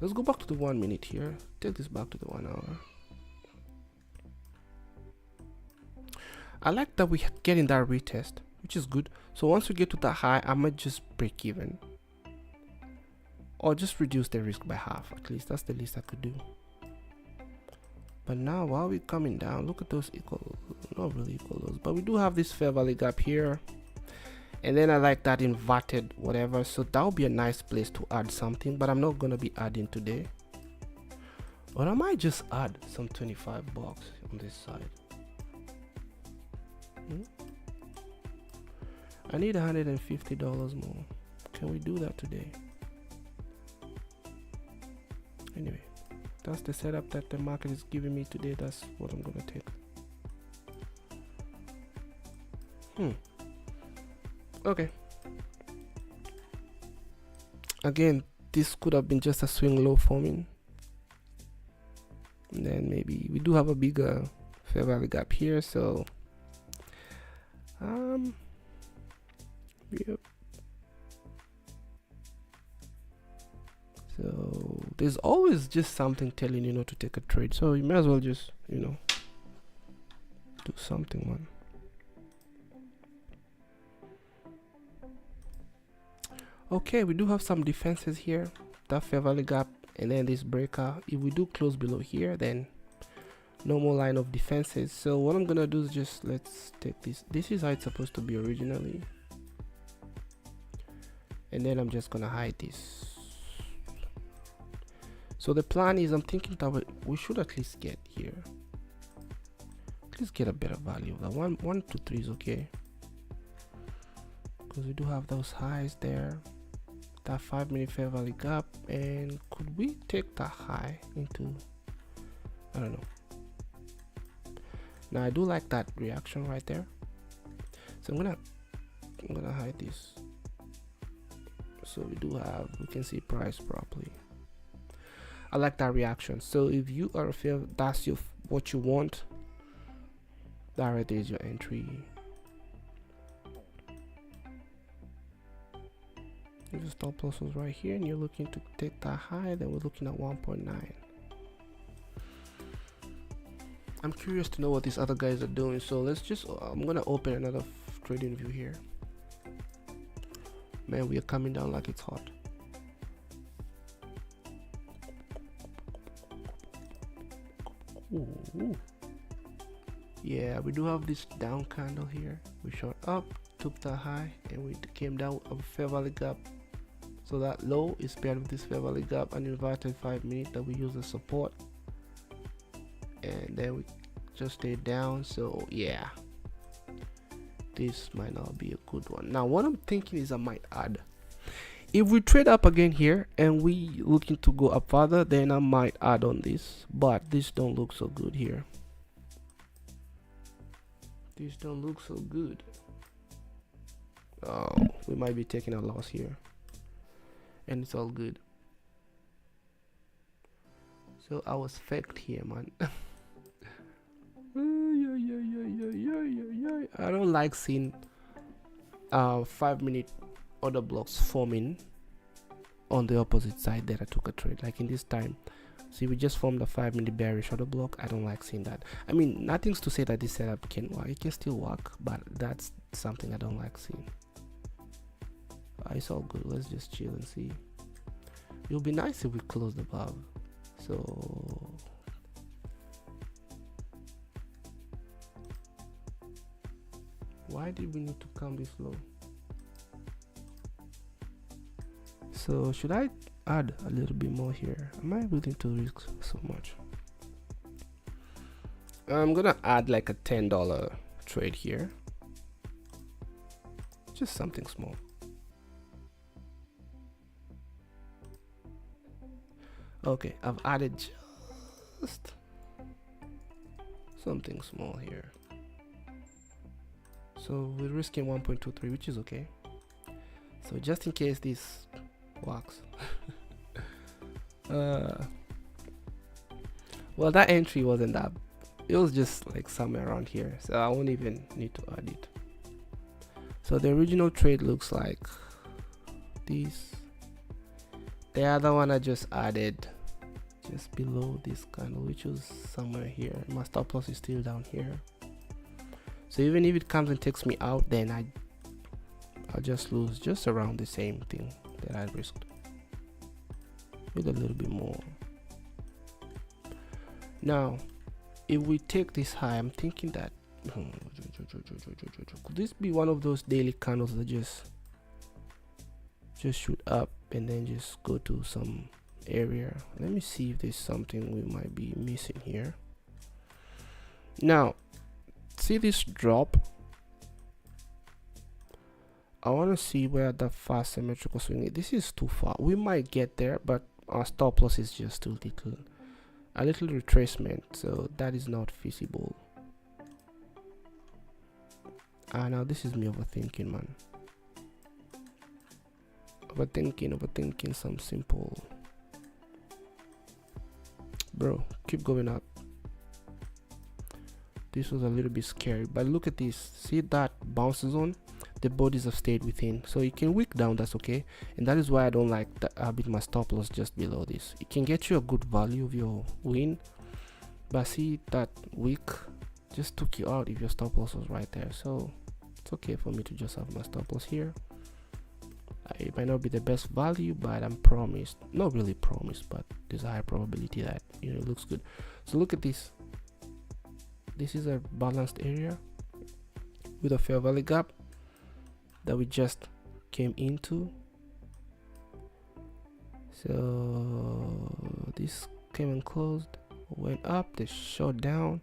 Let's go back to the 1 minute here. Take this back to the 1 hour. I like that we getting that retest, which is good. So once we get to that high, I might just break even or just reduce the risk by half. At least that's the least I could do. But now while we're coming down, look at those equal, not really equal lows, but we do have this fair value gap here. And then I like that inverted whatever, so that would be a nice place to add something, but I'm not gonna be adding today. Or I might just add some 25 bucks on this side. I need $150 more. Can we do that today? Anyway, that's the setup that the market is giving me today. That's what I'm gonna take. Okay. Again, this could have been just a swing low forming. And then maybe we do have a bigger fair value gap here, so yep. So there's always just something telling you not to take a trade, so you may as well just, you know, do something, man. Okay, we do have some defenses here, that fair value gap, and then this breaker. If we do close below here, then no more line of defenses. So what I'm gonna do is just, let's take this. This is how it's supposed to be originally, and then I'm just gonna hide this. So the plan is, I'm thinking that we should at least get here, at least get a better value. That 1 to 3 is okay, because we do have those highs there, that 5-minute fair value gap. And could we take that high into, I don't know. Now I do like that reaction right there, so I'm gonna hide this, so we can see price properly. I like that reaction. So if you are a fair, that's what you want, that right there is your entry. If the stop loss was right here and you're looking to take that high, then we're looking at 1.9. I'm curious to know what these other guys are doing, so let's just, I'm gonna open another trading view here. Man, we are coming down like it's hot. Ooh. Yeah, we do have this down candle here. We shot up, took the high, and we came down a fair value gap. So that low is paired with this fair value gap and inverted 5-minute that we use as support, and then we just stayed down. So yeah, this might not be a good one. Now what I'm thinking is I might add, if we trade up again here and we looking to go up further, then I might add on this, but this don't look so good here. This don't look so good. Oh, we might be taking a loss here, and it's all good. So I was faked here, man. I don't like seeing 5-minute order blocks forming on the opposite side that I took a trade. Like in this time, see, we just formed a 5-minute bearish order block. I don't like seeing that. I mean, nothing's to say that this setup can work. It can still work, but that's something I don't like seeing. It's all good. Let's just chill and see. It would be nice if we closed above. So why did we need to come this low? So should I add a little bit more here? Am I willing to risk so much? I'm gonna add like a $10 trade here, just something small. Okay, I've added just something small here. So we're risking 1.23, which is okay. So just in case this works. Well, that entry wasn't that, it was just like somewhere around here, so I won't even need to add it. So the original trade looks like this. The other one I just added just below this candle, which was somewhere here. My stop loss is still down here. So even if it comes and takes me out, then I'll just lose just around the same thing that I risked, with a little bit more. Now if we take this high, I'm thinking that could this be one of those daily candles that just shoot up and then just go to some area? Let me see if there's something we might be missing here. Now see this drop, I want to see where the fast symmetrical swing is. This is too far. We might get there, but our stop loss is just too little. A little retracement, so that is not feasible. Now this is me overthinking, man. Overthinking some simple. Bro, keep going up. This was a little bit scary, but look at this. See that bounce zone? The bodies have stayed within, so you can wick down, that's okay. And that is why I don't like that with my stop loss just below this. It can get you a good value of your win, but see that wick just took you out if your stop loss was right there. So it's okay for me to just have my stop loss here. It might not be the best value, but I'm promised, not really promised, but there's a high probability that, you know, it looks good. So look at this. This is a balanced area with a fair value gap that we just came into. So this came and closed, went up, they shut down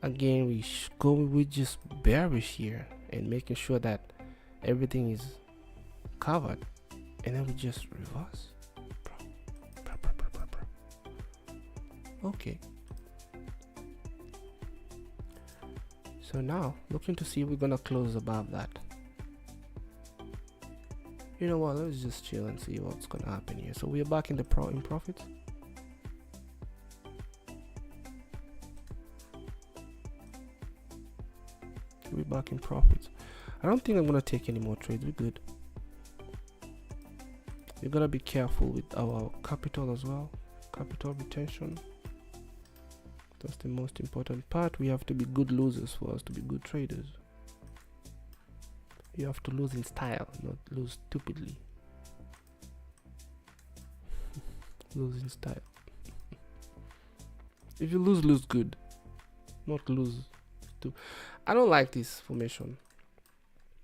again. We just bearish here and making sure that everything is covered, and then we just reverse. Okay, so now looking to see if we're gonna close above that. You know what, let's just chill and see what's gonna happen here. So we are back in the profit. We're back in profits. I don't think I'm gonna take any more trades. We're good. We're gonna be careful with our capital as well. Capital retention, that's the most important part. We have to be good losers for us to be good traders. You have to lose in style, not lose stupidly. Lose in style. If you lose good, not lose stupid. I don't like this formation.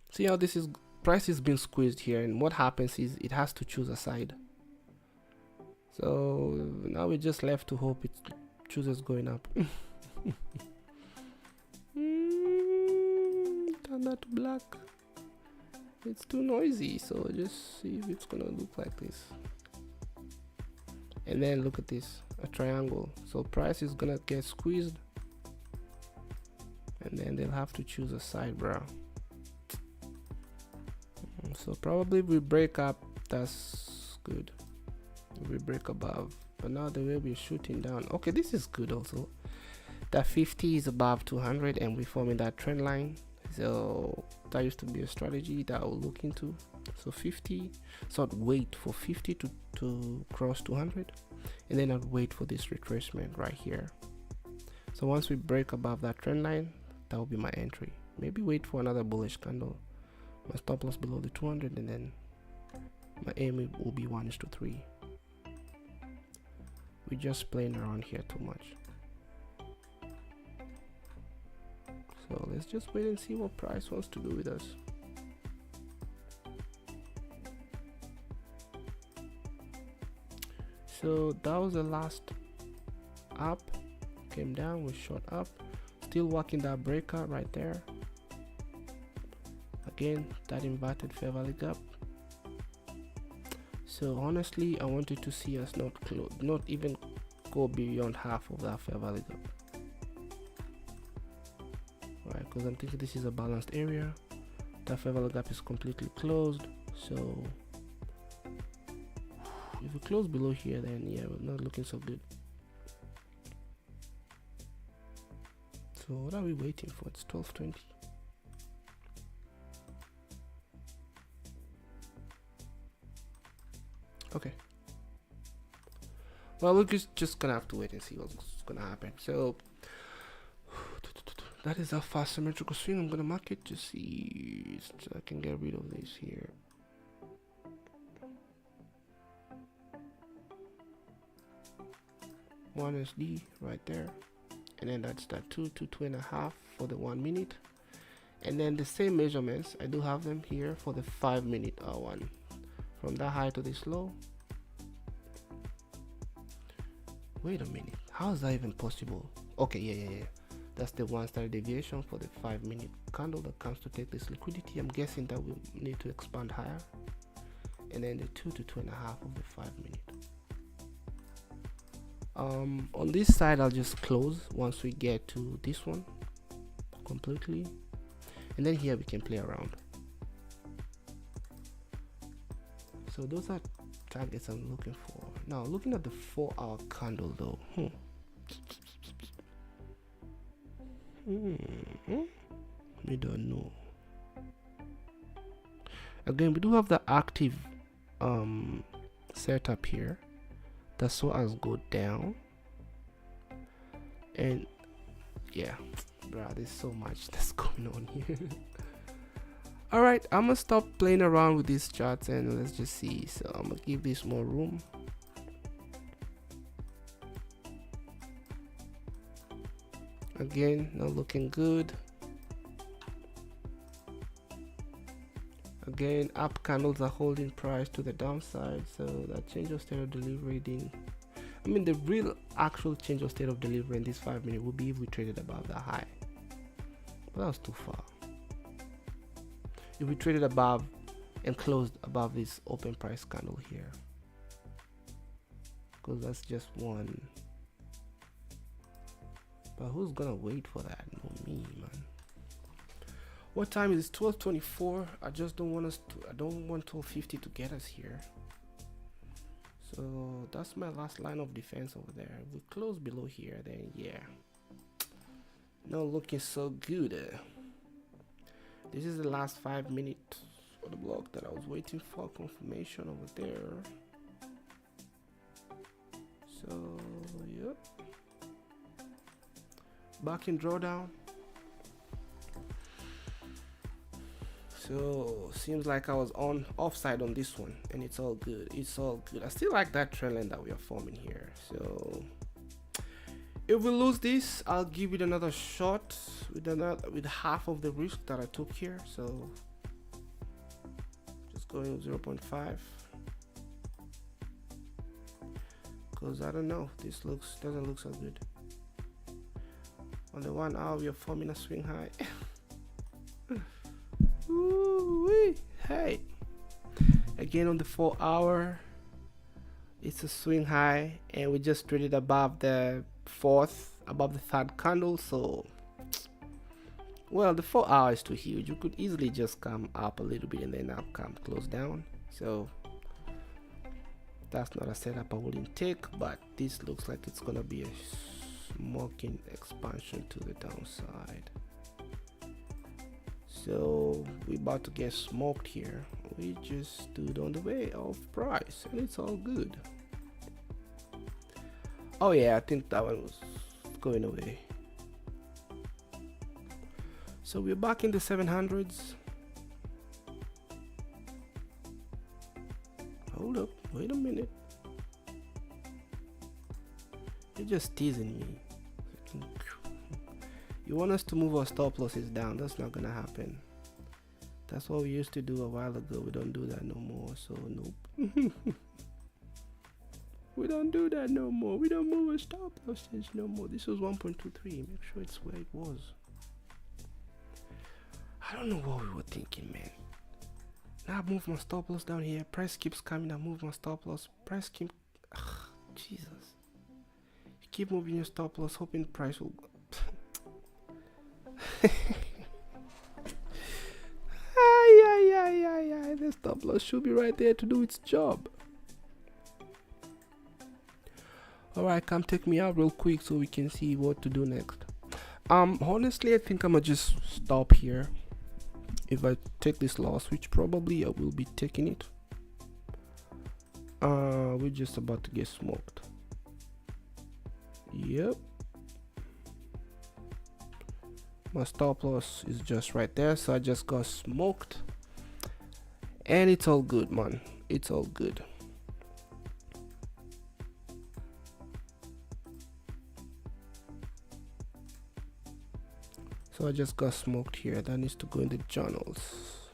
See how this is, price is being squeezed here, and what happens is it has to choose a side. So now we're just left to hope it chooses going up. Turn that to black. It's too noisy, so just see if it's gonna look like this. And then look at this, a triangle. So price is gonna get squeezed, and then they'll have to choose a side, bro. So probably if we break up, that's good. If we break above, but now the way we're shooting down, okay, this is good also. That 50 is above 200, and we're forming that trend line. So that used to be a strategy that I will look into. So 50, so I'd wait for 50 to cross 200, and then I'd wait for this retracement right here. So once we break above that trend line, that will be my entry. Maybe wait for another bullish candle, my stop loss below the 200, and then my aim will be 1:3. We're just playing around here too much. So let's just wait and see what price wants to do with us. So that was the last up, came down, we shot up, still working that breakout right there. Again, that inverted fair value gap. So honestly, I wanted to see us not close, not even go beyond half of that fair value gap. Right, because I'm thinking this is a balanced area. That fair value gap is completely closed. So if we close below here, then yeah, we're not looking so good. So what are we waiting for? It's 12:20. Okay. Well, we're just gonna have to wait and see what's gonna happen. So That is a fast symmetrical swing. I'm gonna mark it to see so I can get rid of this here. One SD right there, and then that's that two to 2.5 for the 1 minute, and then the same measurements I do have them here for the 5 minute one, from that high to this low. Wait a minute, how is that even possible? Okay, yeah. That's the 1 standard deviation for the 5 minute candle that comes to take this liquidity. I'm guessing that we'll need to expand higher, and then the 2 to 2.5 of the 5 minute. On this side I'll just close once we get to this one completely, and then here we can play around. So those are targets I'm looking for. Now looking at the 4-hour candle though, we don't know. Again, we do have the active setup here that saw us go down, and yeah, bruh, there's so much that's going on here. All right, I'm gonna stop playing around with these charts and let's just see. So I'm gonna give this more room. Again, not looking good. Again, up candles are holding price to the downside, so that change of state of delivery didn't. I mean, the real actual change of state of delivery in this 5 minute would be if we traded above the high, but that was too far. If we traded above and closed above this open price candle here, because that's just one. But who's gonna wait for that? No, me, man. What time is it? 12:24. I just don't want us to. I don't want 12:50 to get us here. So that's my last line of defense over there. If we close below here, then yeah, not looking so good. This is the last 5 minutes for the block that I was waiting for confirmation over there. So yep, back in drawdown. So seems like I was on offside on this one, and it's all good. It's all good. I still like that trend line that we are forming here. So if we lose this, I'll give it another shot with half of the risk that I took here. So just going with 0.5, because I don't know, this doesn't look so good. On the 1 hour we are forming a swing high. Ooh-wee. Hey, again on the 4 hour it's a swing high, and we just traded above the third candle. So well, the 4 hour is too huge. You could easily just come up a little bit and then up come close down. So that's not a setup I wouldn't take, but this looks like it's gonna be a smoking expansion to the downside. So we're about to get smoked here. We just stood on the way of price, and it's all good. Oh yeah, I think that one was going away. So we're back in the 700s. Hold up, wait a minute. You're just teasing me. You want us to move our stop losses down? That's not gonna happen. That's what we used to do a while ago. We don't do that no more. So nope. We don't do that no more. We don't move our stop losses no more. This was 1.23. Make sure it's where it was. I don't know what we were thinking, man. Now I move my stop loss down here. Price keeps coming. I move my stop loss. Price keep. Ugh, Jesus. You keep moving your stop loss, hoping price will. The stop loss should be right there to do its job. Alright, come take me out real quick so we can see what to do next. Honestly, I think I'm gonna just stop here. If I take this loss, which probably I will be taking it, we're just about to get smoked. Yep. My stop loss is just right there, so I just got smoked, and it's all good, man. It's all good. So I just got smoked here. That needs to go in the journals.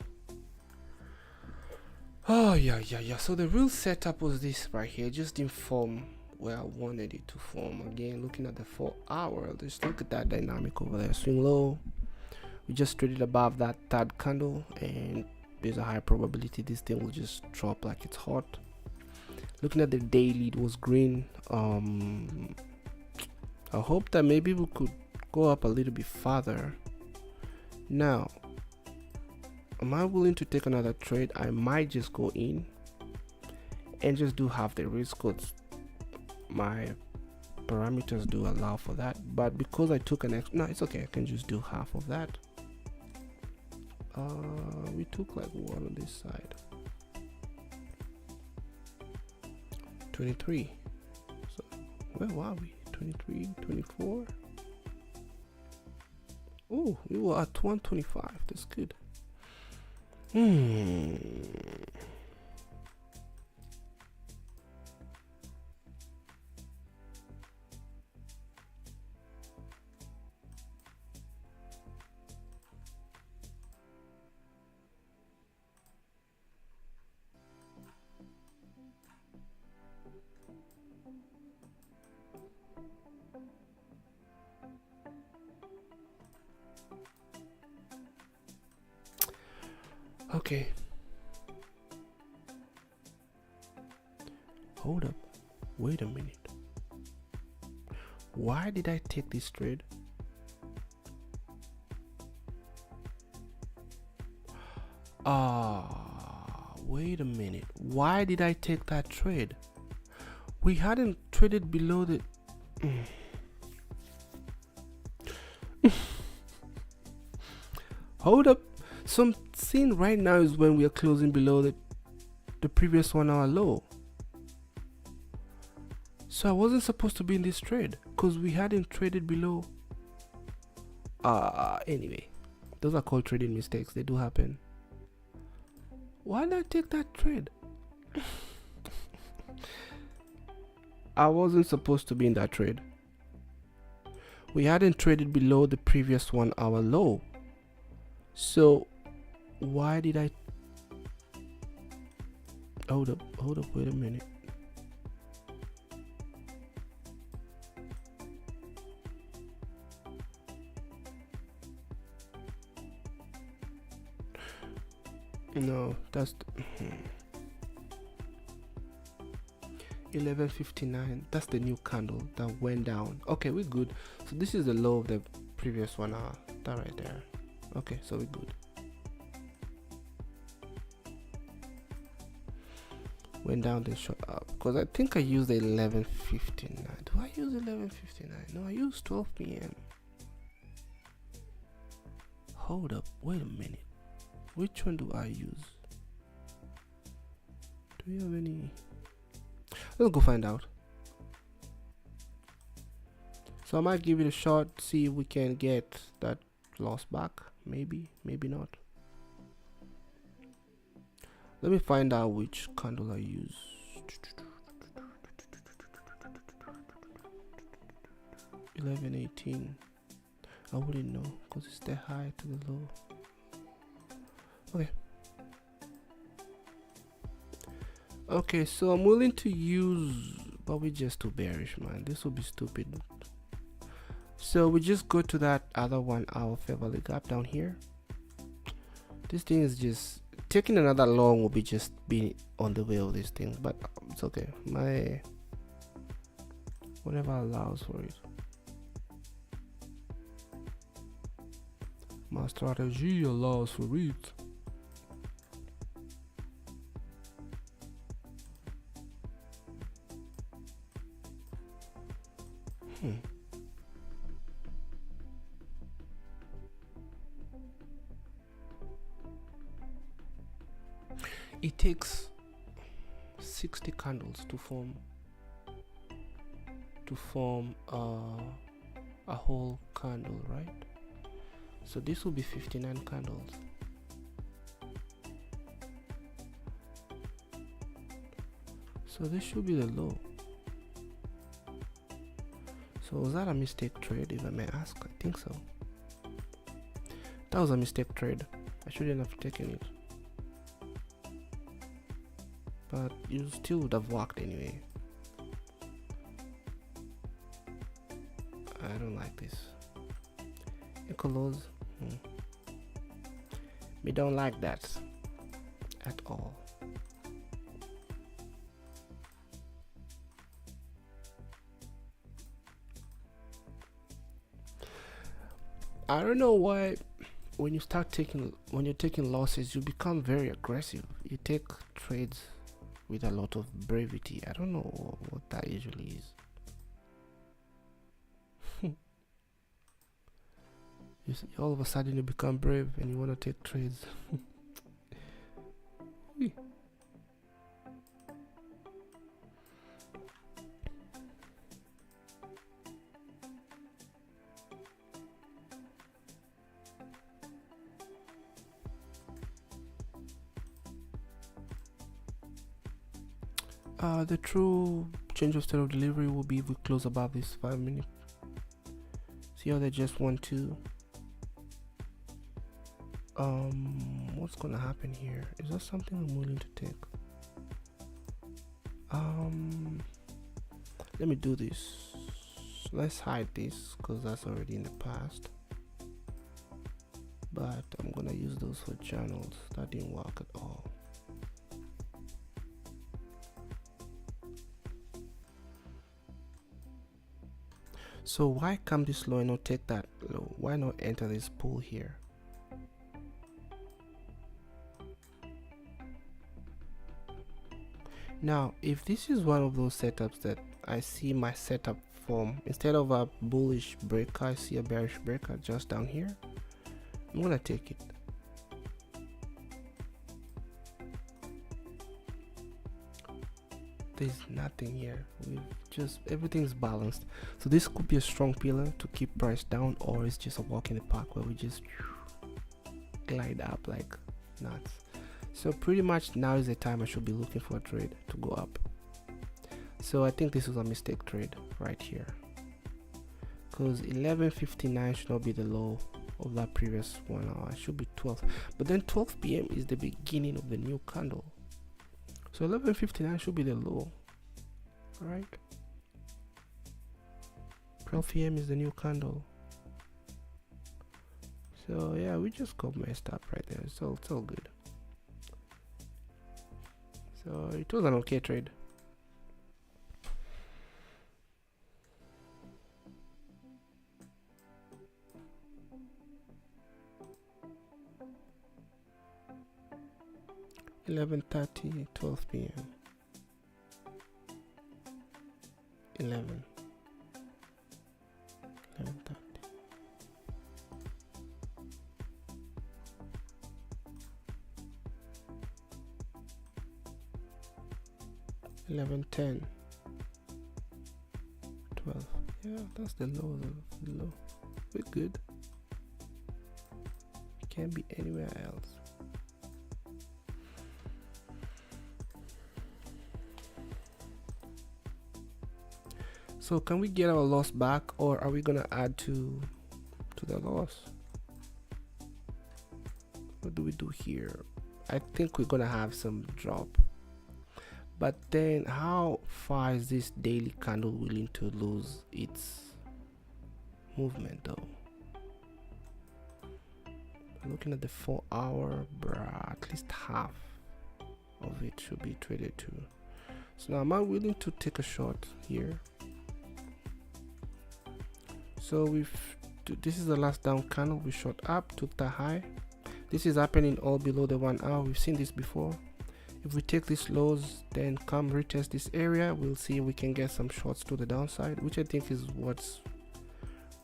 Oh yeah. So the real setup was this right here. Just didn't form where I wanted it to form. Again, looking at the 4 hour, just look at that dynamic over there. Swing low. We just traded above that third candle, and there's a high probability this thing will just drop like it's hot. Looking at the daily, it was green. I hope that maybe we could go up a little bit further. Now, am I willing to take another trade? I might just go in and just do half the risk, because my parameters do allow for that. But because I took an extra, no, it's okay, I can just do half of that. We took like one on this side. 23. So where were we? 23, 24. Oh, we were at 125. That's good. Okay. Hold up. Wait a minute. Why did I take this trade? Wait a minute. Why did I take that trade? We hadn't traded below the... Hold up. So I'm seeing right now is when we are closing below the previous 1 hour low. So I wasn't supposed to be in this trade because we hadn't traded below. Anyway, those are called trading mistakes. They do happen. Why did I take that trade? I wasn't supposed to be in that trade. We hadn't traded below the previous 1 hour low. So why did I... Hold up, wait a minute. No, that's 11:59. That's the new candle that went down. Okay, we're good. So this is the low of the previous 1 hour. That right there. Okay, so we're good. Went down, then shot up. Because I think I used the 11:59. Do I use 11:59? No, I use 12 p.m. Hold up, wait a minute. Which one do I use? Do we have any? Let's go find out. So I might give it a shot, see if we can get that loss back. Maybe, maybe not. Let me find out which candle I use. $11.18. I wouldn't know because it's the high to the low. Okay, so I'm willing to use, but we're just too bearish, man. This will be stupid. So we just go to that other 1 hour fair value gap down here. This thing is just taking another long will be just being on the way of this thing, but it's okay. My whatever allows for it. My strategy allows for it. It takes 60 candles to form a whole candle, right? So this will be 59 candles. So this should be the low. So was that a mistake trade, if I may ask? I think so. That was a mistake trade. I shouldn't have taken it. But you still would have worked anyway. I don't like this. Ecolos. We don't like that at all. I don't know why when you're taking losses, you become very aggressive. You take trades with a lot of brevity. I don't know what that usually is. You see, all of a sudden you become brave and you want to take trades. The true change of state of delivery will be if we close above this 5 minute. See how they just want to. What's gonna happen here? Is that something I'm willing to take? Let me do this. Let's hide this because that's already in the past. But I'm gonna use those for channels. That didn't work at all. So why come this low and not take that low? Why not enter this pool here? Now, if this is one of those setups that I see my setup form, instead of a bullish breaker, I see a bearish breaker just down here. I'm gonna take it. There's nothing here. We've just, everything's balanced. So this could be a strong pillar to keep price down, or it's just a walk in the park where we just glide up like nuts. So pretty much now is the time I should be looking for a trade to go up. So I think this was a mistake trade right here, because 11:59 should not be the low of that previous 1 hour. It should be 12, but then 12 p.m. is the beginning of the new candle. So 11:59 should be the low, right? 12 p.m. is the new candle. So yeah, we just got messed up right there. It's all good. So it was an okay trade. (11:30), 12 p.m. 11. 11:30. (11:10). 12. Yeah, that's the low. The low. We're good. Can't be anywhere else. So can we get our loss back, or are we gonna add to the loss? What do we do here? I think we're gonna have some drop, but then how far is this daily candle willing to lose its movement though? Looking at the 4 hour, bruh, at least half of it should be traded to. So now am I willing to take a short here? So this is the last down candle. We shot up, took the high. This is happening all below the 1 hour. We've seen this before. If we take these lows, then come retest this area, we'll see if we can get some shorts to the downside, which I think is what's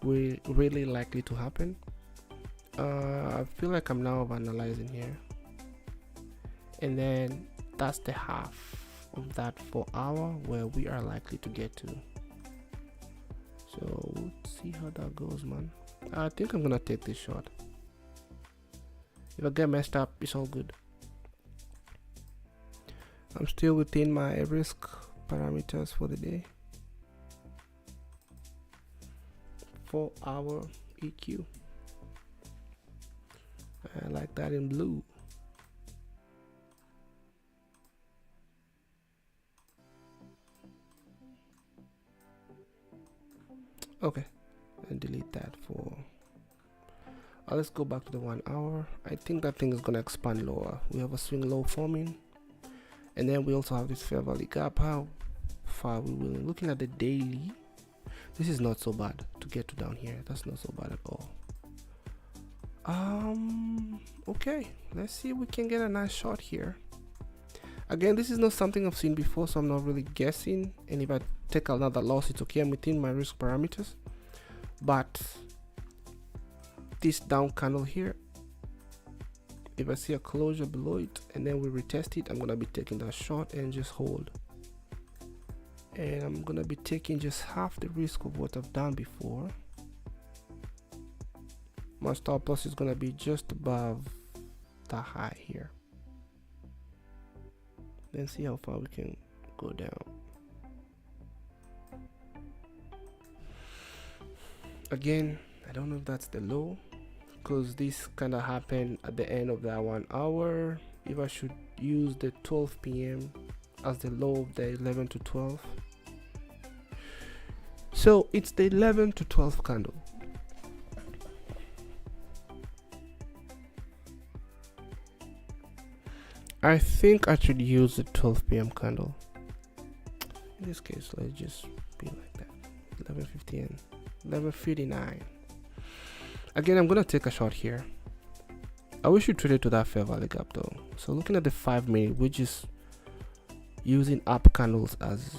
really likely to happen. I feel like I'm now analyzing here, and then that's the half of that 4 hour where we are likely to get to. So we'll see how that goes, man. I think I'm gonna take this short. If I get messed up, it's all good. I'm still within my risk parameters for the day. 4-hour EQ. I like that in blue. Okay, and delete that for let's go back to the 1 hour. I think that thing is gonna expand lower. We have a swing low forming, and then we also have this fair value gap. How far we will? Looking at the daily, this is not so bad to get to down here. That's not so bad at all. Okay, let's see if we can get a nice shot here. Again, this is not something I've seen before, so I'm not really guessing, and if I take another loss, it's okay. I'm within my risk parameters. But this down candle here, if I see a closure below it and then we retest it, I'm gonna be taking that short and just hold, and I'm gonna be taking just half the risk of what I've done before. My stop loss is gonna be just above the high here. Then see how far we can go down. Again, I don't know if that's the low, because this kind of happened at the end of that 1 hour. If I should use the 12 p.m. as the low of the 11 to 12. So it's the 11 to 12 candle. I think I should use the 12 p.m. candle. In this case, let's just be like that. 11:50 and 11:59. Again, I'm gonna take a shot here. I wish you traded to that fair value gap though. So looking at the 5 minute, we're just using up candles as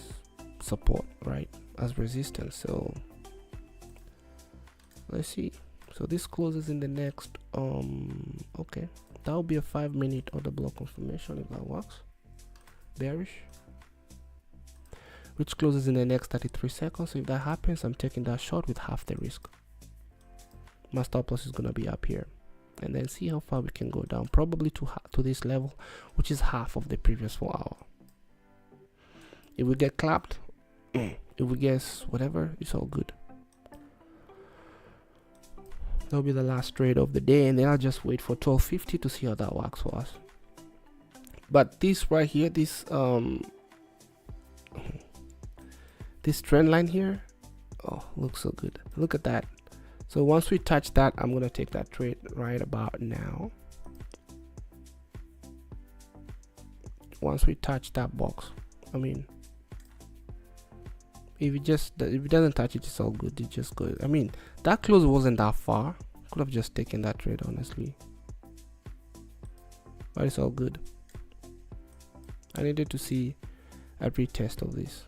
support, right? As resistance. So let's see. So this closes in the next okay, that will be a 5 minute order block confirmation if that works. Bearish, which closes in the next 33 seconds. So if that happens, I'm taking that short with half the risk. My stop loss is gonna be up here, and then see how far we can go down, probably to this level, which is half of the previous 4 hour. If we get clapped, if we guess whatever, it's all good. That'll be the last trade of the day, and then I'll just wait for 12:50 to see how that works for us. But this right here, this this trend line here, oh, looks so good. Look at that. So once we touch that, I'm gonna take that trade right about now. Once we touch that box, I mean, if it doesn't touch it, it's all good. It just goes. I mean, that close wasn't that far. Could have just taken that trade, honestly, but it's all good. I needed to see a retest of this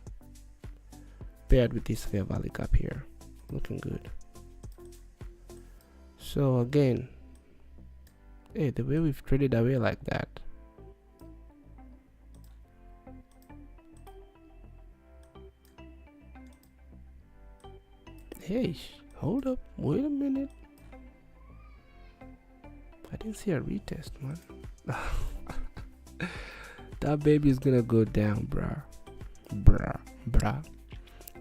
paired with this fair value gap here, looking good. So again, hey, the way we've traded away like that, hey, hold up, wait a minute, I didn't see a retest, man. That baby is gonna go down, bruh.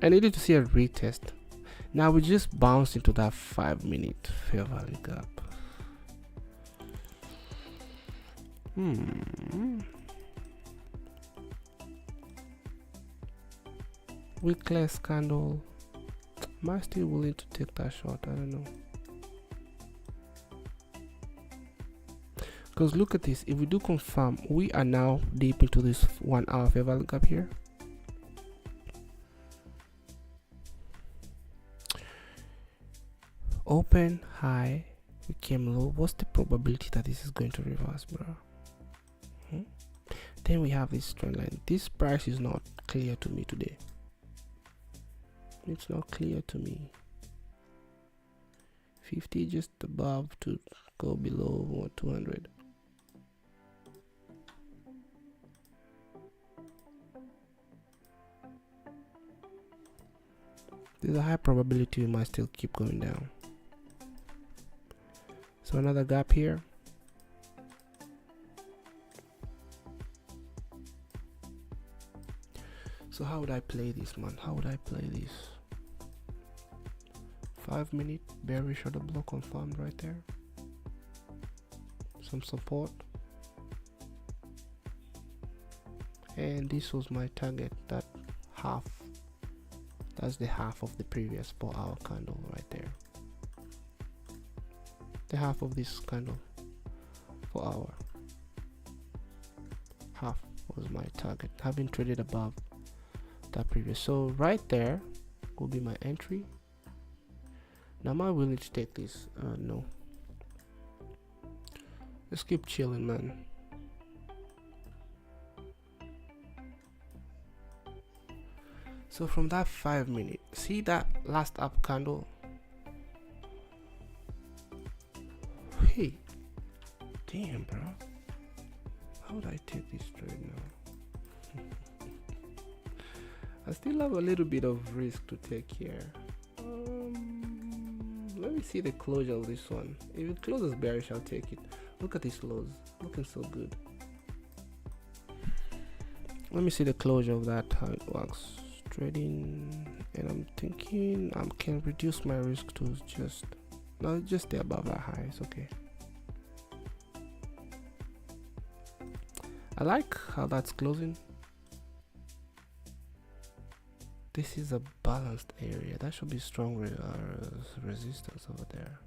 I needed to see a retest. Now we just bounced into that 5 minute fair value gap. Wickless candle. Am I still willing to take that shot? I don't know. Because look at this, if we do confirm, we are now deep into this 1 hour fair value gap here. Open high, we came low. What's the probability that this is going to reverse, bro? Then we have this trend line. This price is not clear to me today. It's not clear to me. 50 just above to go below 200. There's a high probability we might still keep going down. So another gap here. So how would I play this, man? How would I play this? 5 minute bearish order block confirmed right there. Some support. And this was my target, that half. That's the half of the previous 4-hour candle right there. The half of this candle, 4-hour. Half was my target, having traded above that previous. So right there will be my entry. Now am I willing to take this? No. Let's keep chilling, man. So from that 5 minute, see that last up candle? Hey, damn, bro. How would I take this trade now? I still have a little bit of risk to take here. Let me see the closure of this one. If it closes bearish, I'll take it. Look at these lows, looking so good. Let me see the closure of that, how it works. Trading, and I'm thinking I can reduce my risk to just stay above that high. It's okay. I like how that's closing. This is a balanced area. That should be strong resistance over there.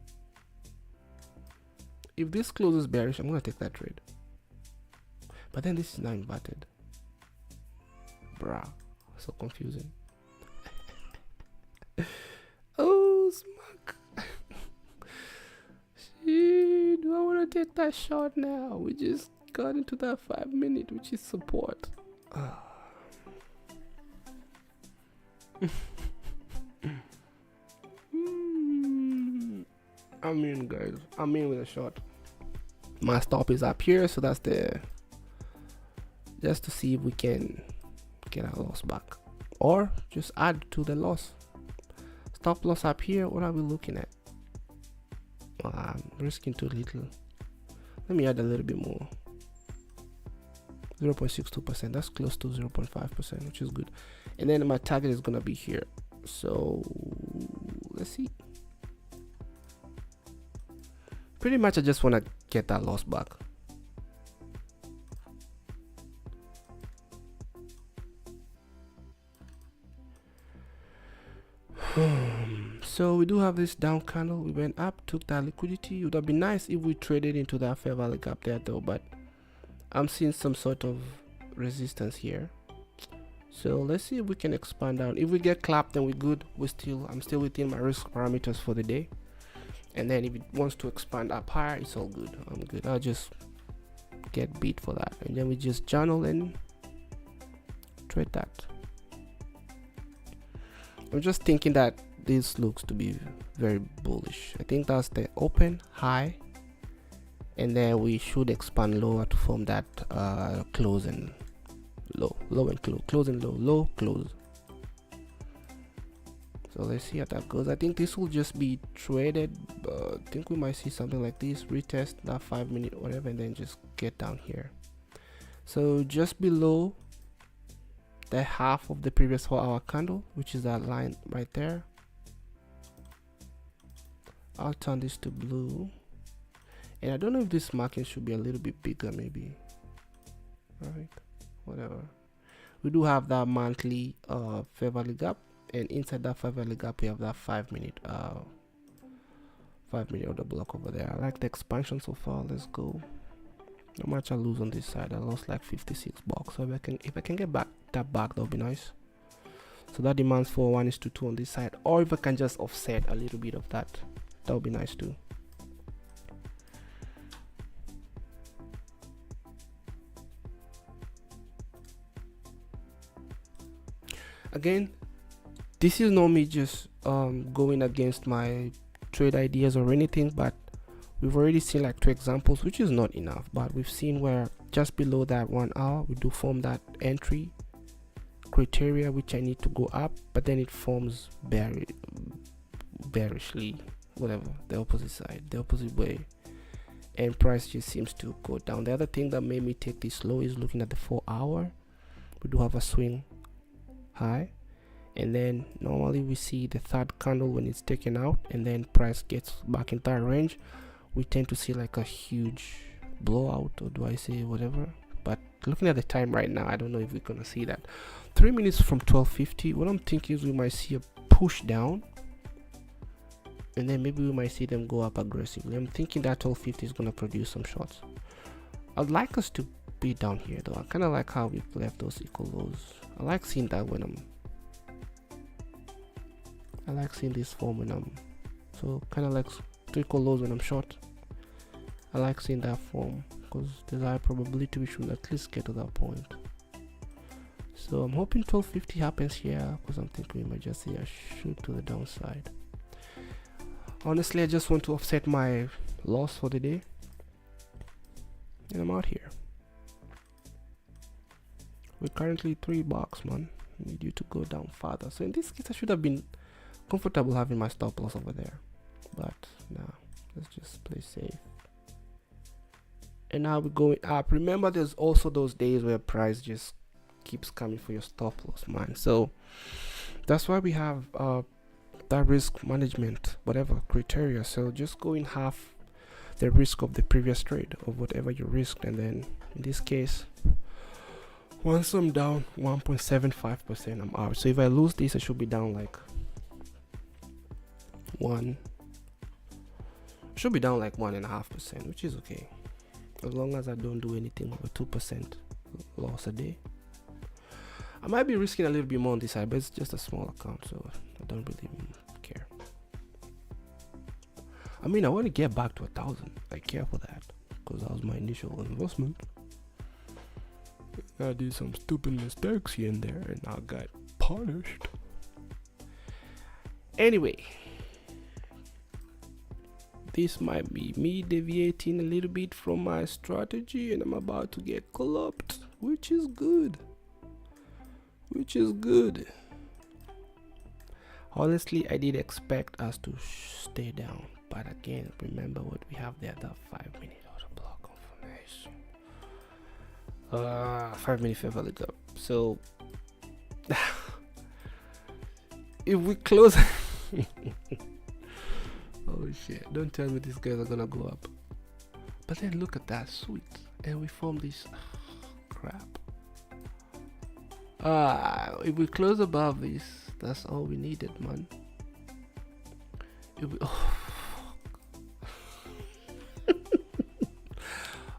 If this closes bearish, I'm gonna take that trade. But then this is now inverted. Bruh. So confusing. Oh, smack. Shit, do I want to take that shot now? We just got into that 5 minute, which is support. I'm in, guys. I'm in with a shot. My stop is up here, so that's the, just to see if we can get our loss back or just add to the loss. Stop loss up here. What are we looking at? I'm risking too little. Let me add a little bit more. 0.62%. That's close to 0.5%, which is good. And then my target is gonna be here. So let's see. Pretty much I just want to get that loss back. So we do have this down candle. We went up, took that liquidity. It would have been nice if we traded into that fair value gap there though, but I'm seeing some sort of resistance here. So let's see if we can expand down. If we get clapped, then we're good. I'm still within my risk parameters for the day. And then if it wants to expand up higher, it's all good. I'm good. I'll just get beat for that, and then we just journal and trade that. I'm just thinking that this looks to be very bullish. I think that's the open high, and then we should expand lower to form that close and low, low and close, close and low, low, close. So let's see how that goes. I think this will just be traded. I think we might see something like this, retest that 5 minute whatever, and then just get down here. So just below the half of the previous 4-hour candle, which is that line right there. I'll turn this to blue, and I don't know if this marking should be a little bit bigger, maybe. Right, whatever. We do have that monthly fair value gap, and inside that fair value gap we have that 5 minute order block over there. I like the expansion so far. Let's go. How much I lose on this side? I lost like 56 bucks. So if I can get back that back, that would be nice. So that demands for 1:2 on this side, or if I can just offset a little bit of that, that would be nice too. Again, this is not me just going against my trade ideas or anything, but we've already seen like 2 examples, which is not enough, but we've seen where just below that 1 hour we do form that entry criteria, which I need to go up, but then it forms bearishly, whatever, the opposite side, the opposite way, and price just seems to go down. The other thing that made me take this low is looking at the 4 hour. We do have a swing high, and then normally we see the third candle when it's taken out, and then price gets back in that range. We tend to see like a huge blowout, or do I say whatever? But looking at the time right now, I don't know if we're gonna see that. 3 minutes from 12:50. What I'm thinking is we might see a push down, and then maybe we might see them go up aggressively. I'm thinking that 12:50 is gonna produce some shots. I'd like us to be down here though. I kind of like how we've left those equal lows. I like seeing that when I like seeing this form when so kind of like two equal lows when I'm short. I like seeing that form because there's a high probability we should at least get to that point. So I'm hoping 12:50 happens here, because I'm thinking we might just see a shoot to the downside. Honestly, I just want to offset my loss for the day, and I'm out here. We're currently $3, man. I need you to go down farther. So in this case, I should have been comfortable having my stop loss over there, but nah, let's just play safe. And now we're going up. Remember, there's also those days where price just keeps coming for your stop loss, man. So that's why we have that risk management, whatever criteria. So just go in half the risk of the previous trade of whatever you risked, and then in this case, once I'm down 1.75%, I'm out. So if I lose this, I should be down like should be down like 1.5%, which is okay, as long as I don't do anything over 2% loss a day. I might be risking a little bit more on this side, but it's just a small account, so I don't really care. I mean, I want to get back to 1,000. I care for that because that was my initial investment. I did some stupid mistakes here and there, and I got punished. Anyway, this might be me deviating a little bit from my strategy, and I'm about to get collapsed, which is good. Honestly, I did expect us to stay down, but again, remember what we have there, that 5-minute order block confirmation. 5-minute fair value gap. So if we close oh shit, don't tell me these guys are gonna go up. But then look at that, sweet, and we form this crap. If we close above this, that's all we needed, man. If we,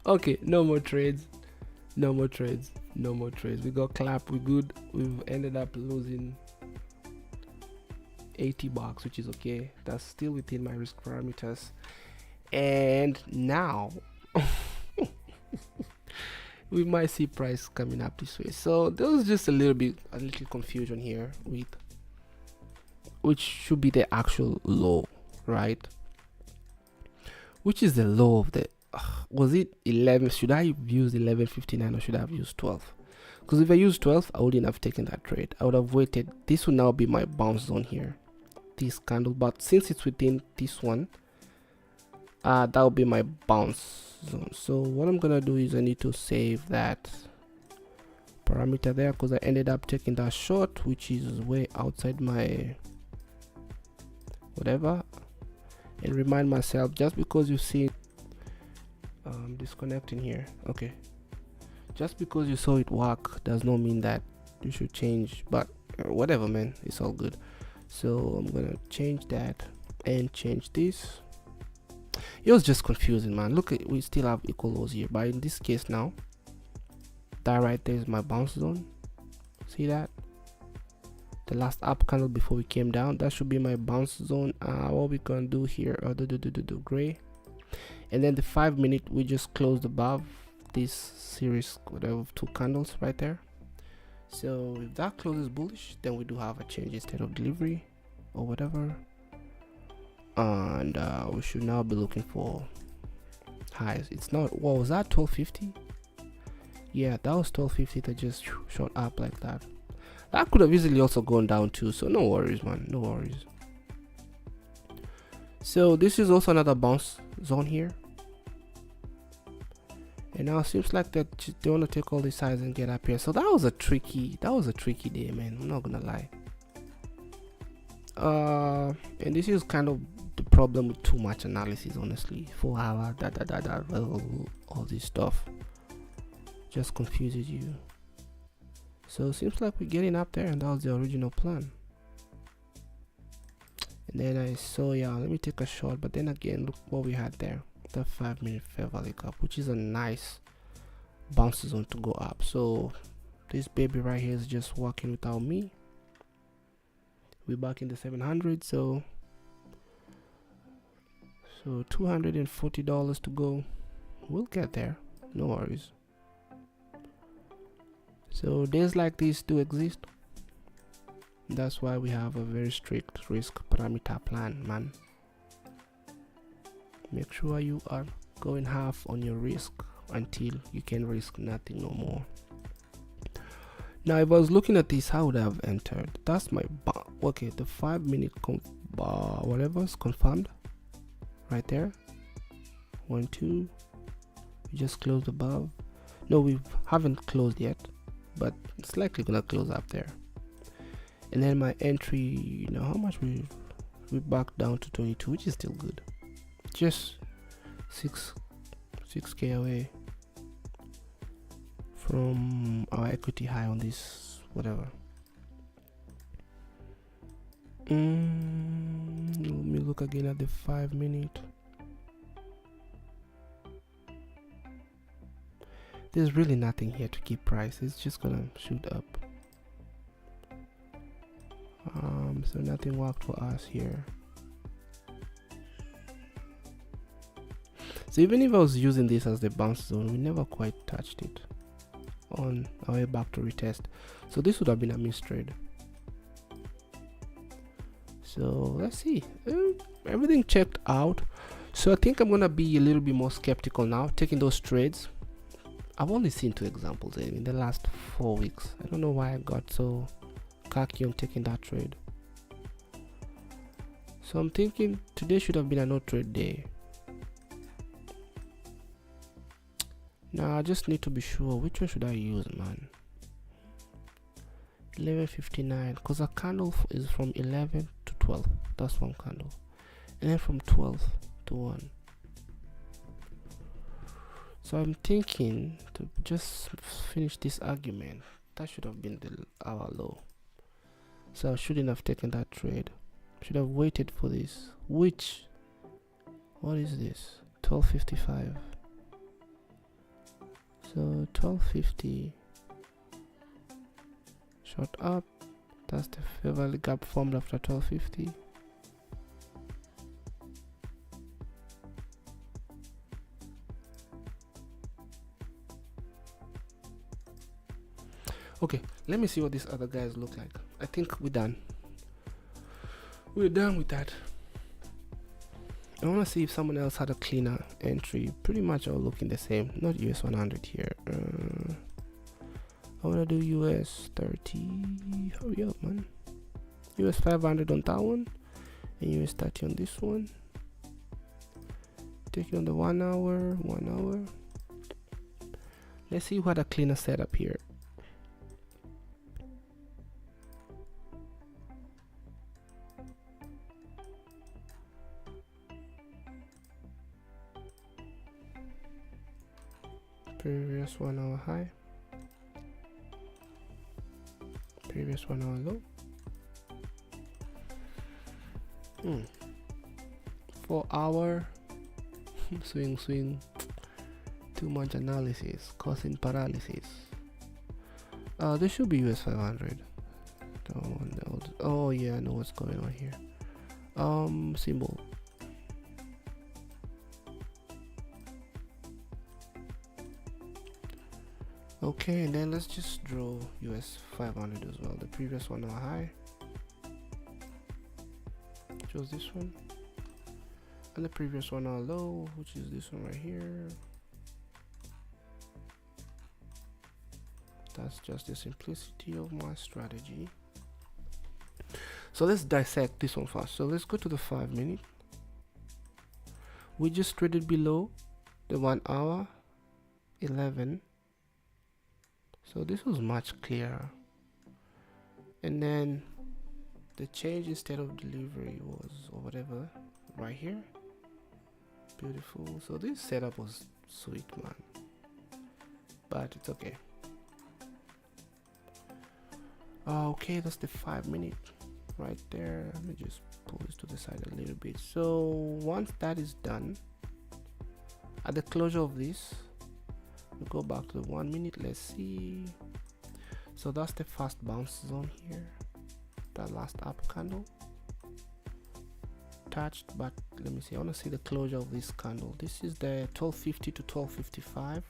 okay, no more trades. We got clap, we good. We've ended up losing $80, which is okay. That's still within my risk parameters. And now we might see price coming up this way. So there was just a little confusion here with which should be the actual low, right? Which is the low of the was it 11? Should I have used 11.59 or should I have used 12? Because if I used 12, I wouldn't have taken that trade. I would have waited. This will now be my bounce zone here, this candle. But since it's within this one, that will be my bounce zone. So what I'm gonna do is I need to save that parameter there, because I ended up taking that short, which is way outside my whatever, and remind myself, just because you see disconnecting here, okay, just because you saw it work does not mean that you should change, but whatever, man, it's all good. So I'm gonna change that and change this. It was just confusing, man. Look, we still have equal lows here, but in this case now, that right there is my bounce zone. See that? The last up candle before we came down, that should be my bounce zone. What we gonna do here, do gray, and then the 5-minute we just closed above this series, whatever, of 2 candles right there. So if that closes bullish, then we do have a change instead of delivery or whatever, and we should now be looking for highs. It's not, what was that, 12.50? Yeah, that was 12.50 that just shot up like that. That could have easily also gone down too, so no worries, man, no worries. So this is also another bounce zone here, And now it seems like that they want to take all these highs and get up here. So that was a tricky day, man. I'm not gonna lie. And this is kind of the problem with too much analysis, honestly. 4 hour, all this stuff just confuses you. So it seems like we're getting up there, and that was the original plan. And then I saw, yeah, let me take a shot. But then again, look what we had there. The 5-minute fair value gap, which is a nice bounce zone to go up. So this baby right here is just working without me. We're back in the 700, so $240 to go. We'll get there, no worries. So days like these do exist. That's why we have a very strict risk parameter plan, man. Make sure you are going half on your risk until you can risk nothing no more. Now if I was looking at this, how would I have entered? That's my okay, the 5-minute whatever is confirmed right there. 1 2, we just closed above. No, we haven't closed yet, but it's likely gonna close up there. And then my entry, you know how much we back down to 22, which is still good. Just 6k away from our equity high on this whatever. Let me look again at the 5-minute. There's really nothing here to keep price. It's just gonna shoot up. So nothing worked for us here. So even if I was using this as the bounce zone, we never quite touched it on our way back to retest. So this would have been a missed trade. So let's see. Everything checked out. So I think I'm gonna be a little bit more skeptical now taking those trades. I've only seen 2 examples in the last 4 weeks. I don't know why I got so cocky on taking that trade. So I'm thinking today should have been a no trade day. Now I just need to be sure which one should I use, man. 11:59, because a candle is from 11 to 12. That's one candle, and then from 12 to 1. So I'm thinking to just finish this argument. That should have been the hour low. So I shouldn't have taken that trade. Should have waited for this. Which, what is this? 12:55. So 12:50. Short up. That's the fair value gap formed after 12:50. Okay, let me see what these other guys look like. I think we're done. We're done with that. I want to see if someone else had a cleaner entry. Pretty much all looking the same. Not US100 here. I want to do US30. Hurry up, man. US500 on that one. And US30 on this one. Take it on the 1 hour. 1 hour. Let's see what a cleaner setup here. Previous 1 hour high, previous 1 hour low. 4 hour swing, too much analysis causing paralysis. This should be US500. Oh yeah, I know what's going on here. Symbol. Okay, and then let's just draw US500 as well. The previous 1 hour high. Chose this one. And the previous 1 hour low, which is this one right here. That's just the simplicity of my strategy. So let's dissect this one first. So let's go to the 5-minute. We just traded below the 1 hour 11. So this was much clearer. And then the change instead of delivery was, or whatever, right here. Beautiful. So this setup was sweet, man. But it's okay. Okay, that's the 5 minute right there. Let me just pull this to the side a little bit. So once that is done, at the closure of this, we go back to the 1 minute. Let's see. So that's the first bounce zone here, that last up candle touched. But let me see, I want to see the closure of this candle. This is the 1250 to 1255.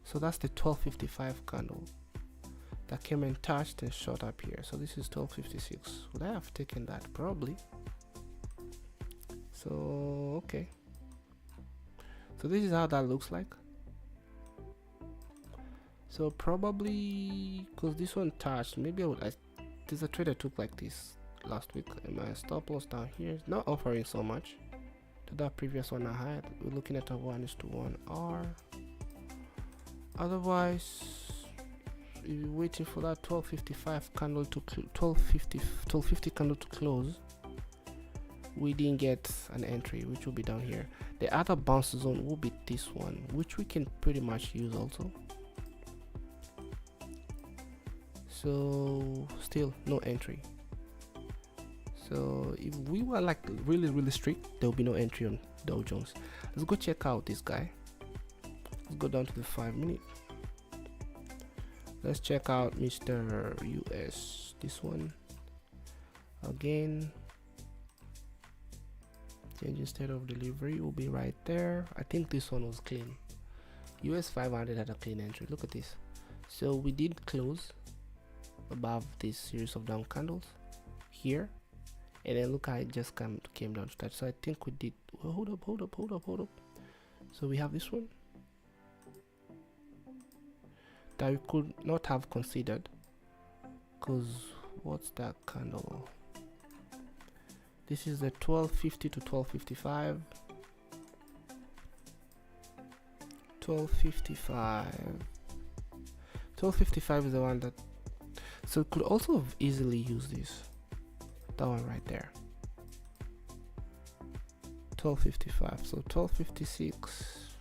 So that's the 1255 candle that came and touched and shot up here. So this is 1256. Would I have taken that? Probably. So okay, so this is how that looks like. So probably because this one touched, maybe there's a trade I took like this last week, and my stop loss down here is not offering so much to that previous one I had. We're looking at a 1:1 R. Otherwise, if you're waiting for that 1255 candle to 1250 candle to close, we didn't get an entry, which will be down here. The other bounce zone will be this one, which we can pretty much use also. So still no entry. So if we were like really strict, there will be no entry on Dow Jones. Let's go check out this guy. Let's go down to the 5 minute. Let's check out Mr. US. This one again. Change instead of delivery will be right there. I think this one was clean. US500 had a clean entry. Look at this. So we did close above this series of down candles here, and then look how it just came down to that. So I think we did, well, hold up. So we have this one that we could not have considered, because what's that candle? This is the 1250 to 1255. 1255 is the one that, so it could also have easily used this, that one right there. 1255. So 1256.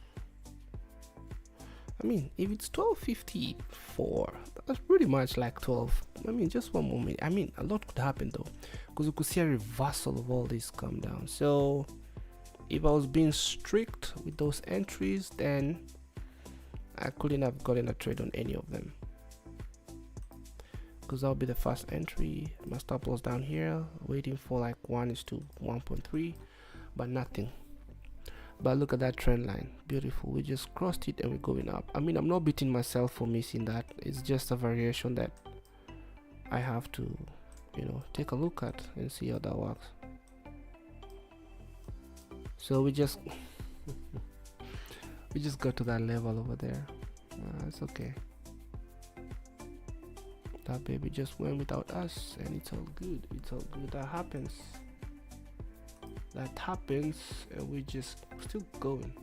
I mean, if it's 1254, that's pretty much like 12. I mean, just one moment. I mean, a lot could happen though, because you could see a reversal of all this come down. So if I was being strict with those entries, then I couldn't have gotten a trade on any of them, because that'll be the first entry. My stop loss down here, waiting for like 1:1.3, but nothing. But look at that trend line, beautiful. We just crossed it and we're going up. I mean, I'm not beating myself for missing that. It's just a variation that I have to, you know, take a look at and see how that works. So we just we just got to that level over there. It's okay. That baby just went without us, and it's all good. It's all good. That happens, and we just still going.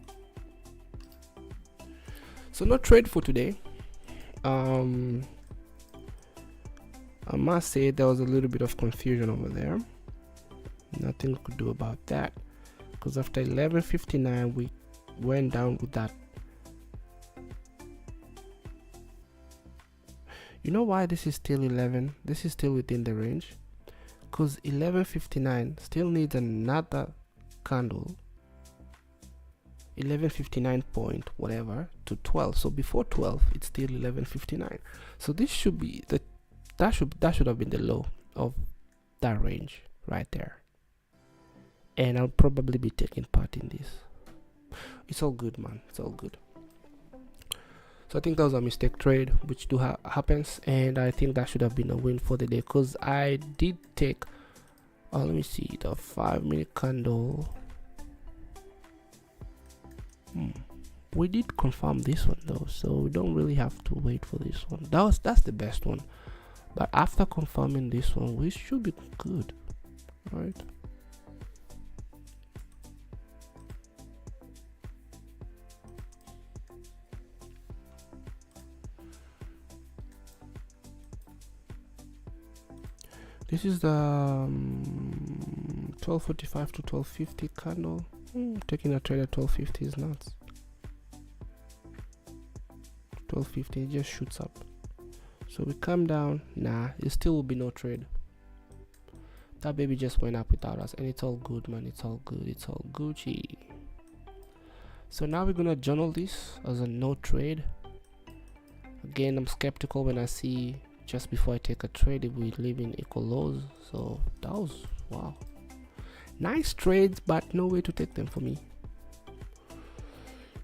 So no trade for today. I must say there was a little bit of confusion over there. Nothing we could do about that, because after 11:59 we went down with that. You know why this is still 11? This is still within the range, because 11:59 still needs another candle, 11:59 point whatever to 12. So before 12 it's still 11:59. So this should be that should have been the low of that range right there, and I'll probably be taking part in this. It's all good, man. It's all good. So I think that was a mistake trade, which do happens, and I think that should have been a win for the day, because I did take let me see, the 5 minute candle. We did confirm this one though, so we don't really have to wait for this one. That's the best one, but after confirming this one, we should be good, right? This is the 1245 to 1250 candle. Taking a trade at 1250 is nuts. 1250, it just shoots up. So we come down. Nah, it still will be no trade. That baby just went up without us, and it's all good, man. It's all good. It's all Gucci. So now we're gonna journal this as a no trade. Again, I'm skeptical when I see just before I take a trade if we live in equal lows. So that was wow, nice trades, but no way to take them for me.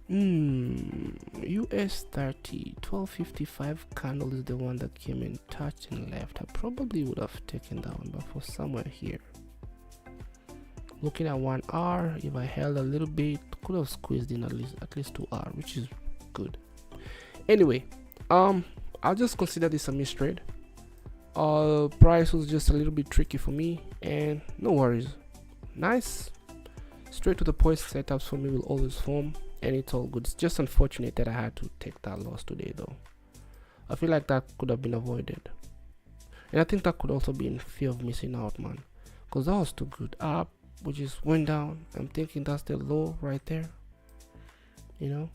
US30 1255 candle is the one that came in, touched and left. I probably would have taken that one, but for somewhere here. Looking at 1 hour, if I held a little bit, could have squeezed in at least 2 hours, which is good. Anyway, I'll just consider this a missed trade. Price was just a little bit tricky for me, and no worries. Nice, straight to the point setups for me will always form, and it's all good. It's just unfortunate that I had to take that loss today, though. I feel like that could have been avoided, and I think that could also be in fear of missing out, man, because that was too good. Up, we just went down. I'm thinking that's the low right there, you know.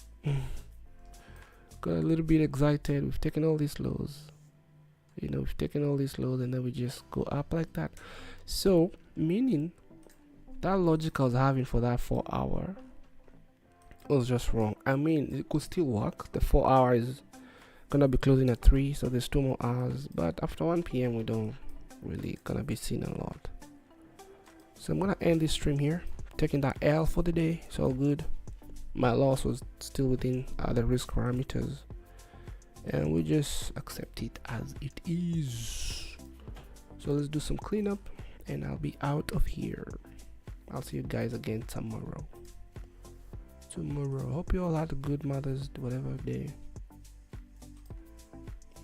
Got a little bit excited. We've taken all these lows, you know, we've taken all these lows, and then we just go up like that. So meaning that logic I was having for that 4 hour was just wrong. I mean, it could still work. The 4 hours is gonna be closing at 3, so there's 2 more hours, but after 1 p.m. we don't really gonna be seeing a lot. So I'm gonna end this stream here, taking that L for the day. It's all good. My loss was still within the risk parameters, and we just accept it as it is. So let's do some cleanup, and I'll be out of here. I'll see you guys again tomorrow. Hope you all had a good Mother's whatever day.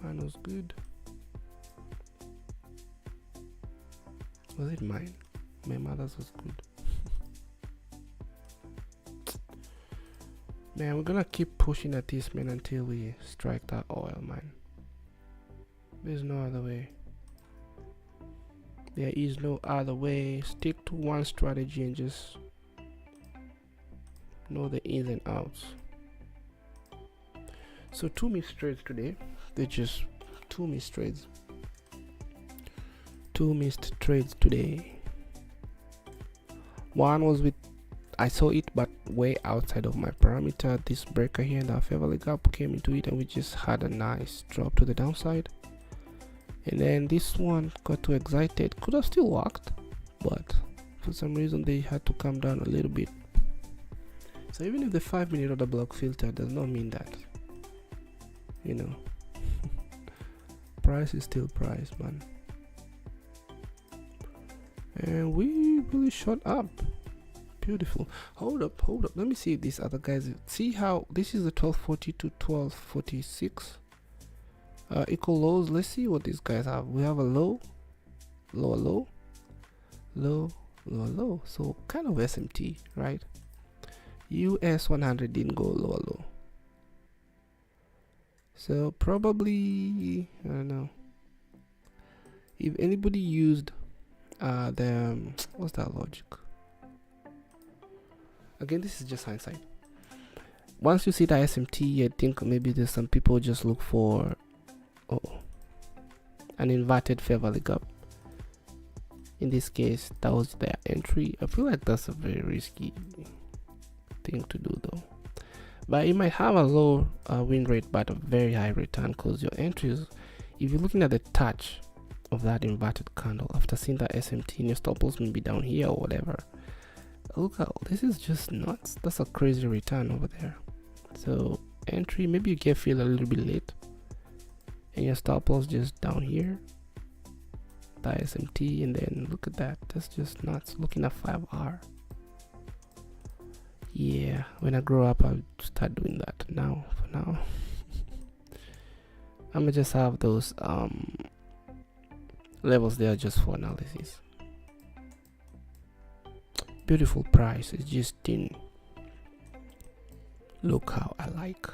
Mine was good. Was it mine? My mother's was good. Man, we're gonna keep pushing at this, man, until we strike that oil, man. There's no other way. There is no other way. Stick to one strategy and just know the ins and outs. So 2 missed trades today. They're just 2 missed trades. 2 missed trades today. One was with, I saw it but way outside of my parameter. This breaker here in the fair value gap came into it, and we just had a nice drop to the downside. And then this one got too excited. Could have still worked, but for some reason they had to come down a little bit. So even if the 5-minute order block filter does not mean that, you know, price is still price, man. And we really shot up. Beautiful. Hold up, let me see if these other guys, see how this is the 1240 to 1246 equal lows. Let's see what these guys have. We have a low, low, so kind of SMT, right? US100 didn't go low, so probably, I don't know if anybody used what's that logic. Again, this is just hindsight. Once you see that SMT, I think maybe there's some people just look for an inverted fair value gap. In this case, that was their entry. I feel like that's a very risky thing to do, though. But it might have a low win rate but a very high return, because your entries, if you're looking at the touch of that inverted candle after seeing that SMT, and your stop loss may be down here or whatever. Look how this is just nuts. That's a crazy return over there. So entry, maybe you get filled a little bit late, and your stop loss just down here, that SMT, and then look at that. That's just nuts. Looking at 5 hour. Yeah, when I grow up I'll start doing that. Now for now I'm gonna just have those levels there just for analysis. Beautiful price. It's just in. Look how I like.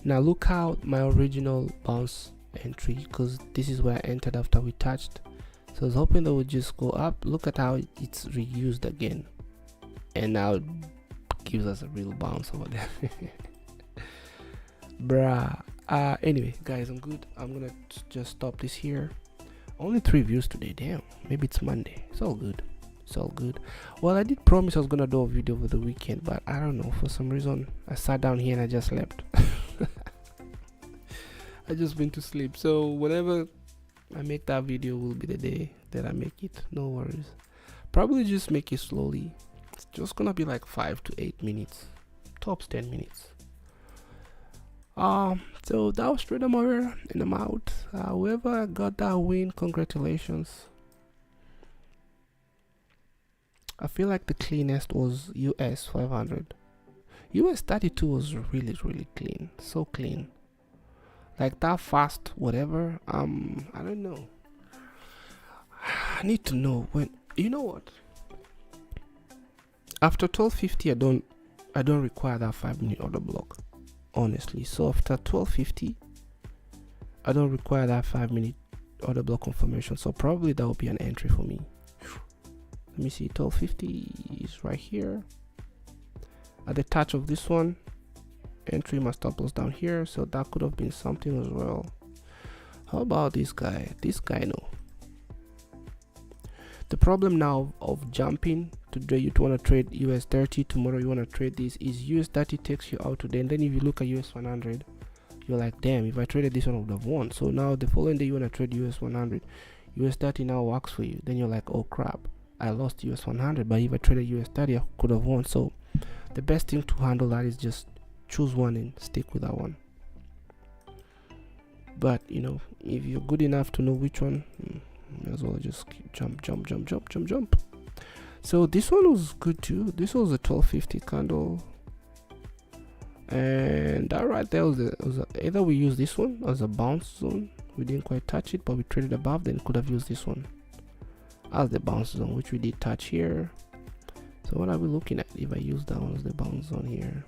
Now look out my original bounce entry, because this is where I entered after we touched. So I was hoping that would just go up. Look at how it's reused again, and now it gives us a real bounce over there. Bruh. Anyway guys, I'm good. I'm gonna just stop this here. Only 3 views today. Damn, maybe it's Monday. It's all good. It's all good. Well, I did promise I was gonna do a video over the weekend, but I don't know, for some reason I sat down here and I just slept. I just went to sleep. So whenever I make that video will be the day that I make it. No worries. Probably just make it slowly. It's just gonna be like 5 to 8 minutes, tops 10 minutes. So that was Trader Moira, and I'm out. Whoever got that win, congratulations. I feel like the cleanest was US100. US32 was really clean, so clean. Like that fast, whatever. I don't know. I need to know when. You know what? After 1250, I don't require that 5-minute order block, honestly. So after 1250, I don't require that 5-minute order block confirmation. So probably that will be an entry for me. Let me see. 1250 is right here. At the touch of this one, entry, my stop loss down here, so that could have been something as well. How about this guy? This guy, no. The problem now of jumping today, you want to trade US30, tomorrow you want to trade this, is US30 takes you out today, and then if you look at US100, you're like, damn, if I traded this one, I would have won. So now the following day you want to trade US100, US30 now works for you. Then you're like, oh crap, I lost US100, but if I traded US30, I could have won. So the best thing to handle that is just choose one and stick with that one. But you know, if you're good enough to know which one, may as well just jump. So this one was good too. This was a 1250 candle, and that right there was either we use this one as a bounce zone. We didn't quite touch it, but we traded above, then could have used this one as the bounce zone, which we did touch here. So what are we looking at if I use that one as the bounce zone here?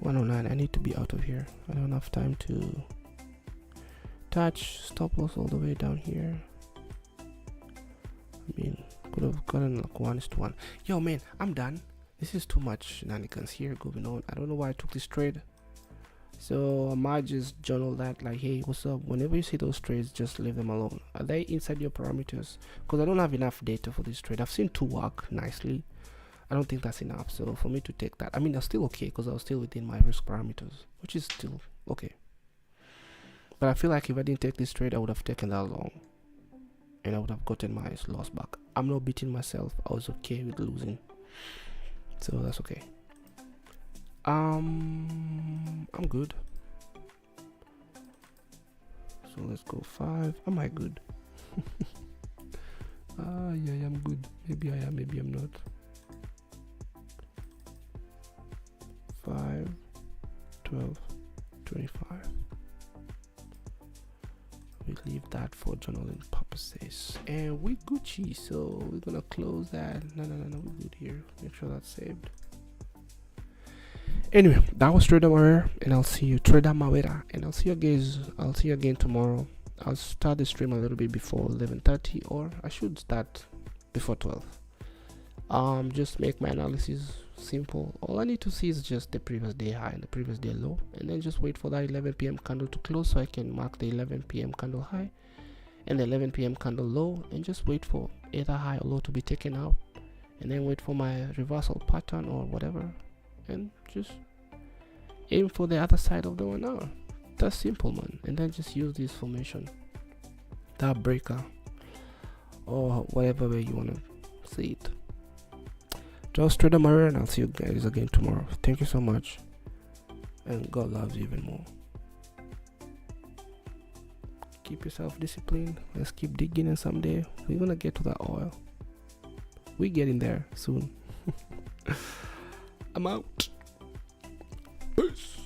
$109. I need to be out of here. I don't have time to touch. Stop loss all the way down here. I mean, could have gotten like 1:1. Yo man, I'm done. This is too much shenanigans here going on. I don't know why I took this trade. So I might just journal that, like, hey, what's up? Whenever you see those trades, just leave them alone. Are they inside your parameters? Because I don't have enough data for this trade. I've seen 2 work nicely. I don't think that's enough. So for me to take that, I mean, that's still okay because I was still within my risk parameters, which is still okay. But I feel like if I didn't take this trade, I would have taken that long, and I would have gotten my loss back. I'm not beating myself. I was okay with losing, so that's okay. I'm good. So let's go 5. Am I good? Yeah, I'm good. Maybe I am, maybe I'm not. 5, 12, 25. We leave that for journaling purposes, and we Gucci. So we're gonna close that. No, we're good here. Make sure that's saved. Anyway, that was Trader Moira, and I'll see you, Trader Moira, and I'll see you guys. I'll see you again tomorrow. I'll start the stream a little bit before 11:30, or I should start before 12. Just make my analysis simple. All I need to see is just the previous day high and the previous day low, and then just wait for that 11 p.m. candle to close so I can mark the 11 p.m. candle high and the 11 p.m. candle low, and just wait for either high or low to be taken out, and then wait for my reversal pattern or whatever, and just aim for the other side of the 1 hour. That's simple, man. And then just use this formation, that breaker, or whatever way you want to see it. Just Trader Moira, and I'll see you guys again tomorrow. Thank you so much, and God loves you even more. Keep yourself disciplined. Let's keep digging, and someday we're gonna get to that oil. We're getting there soon. I'm out. Peace.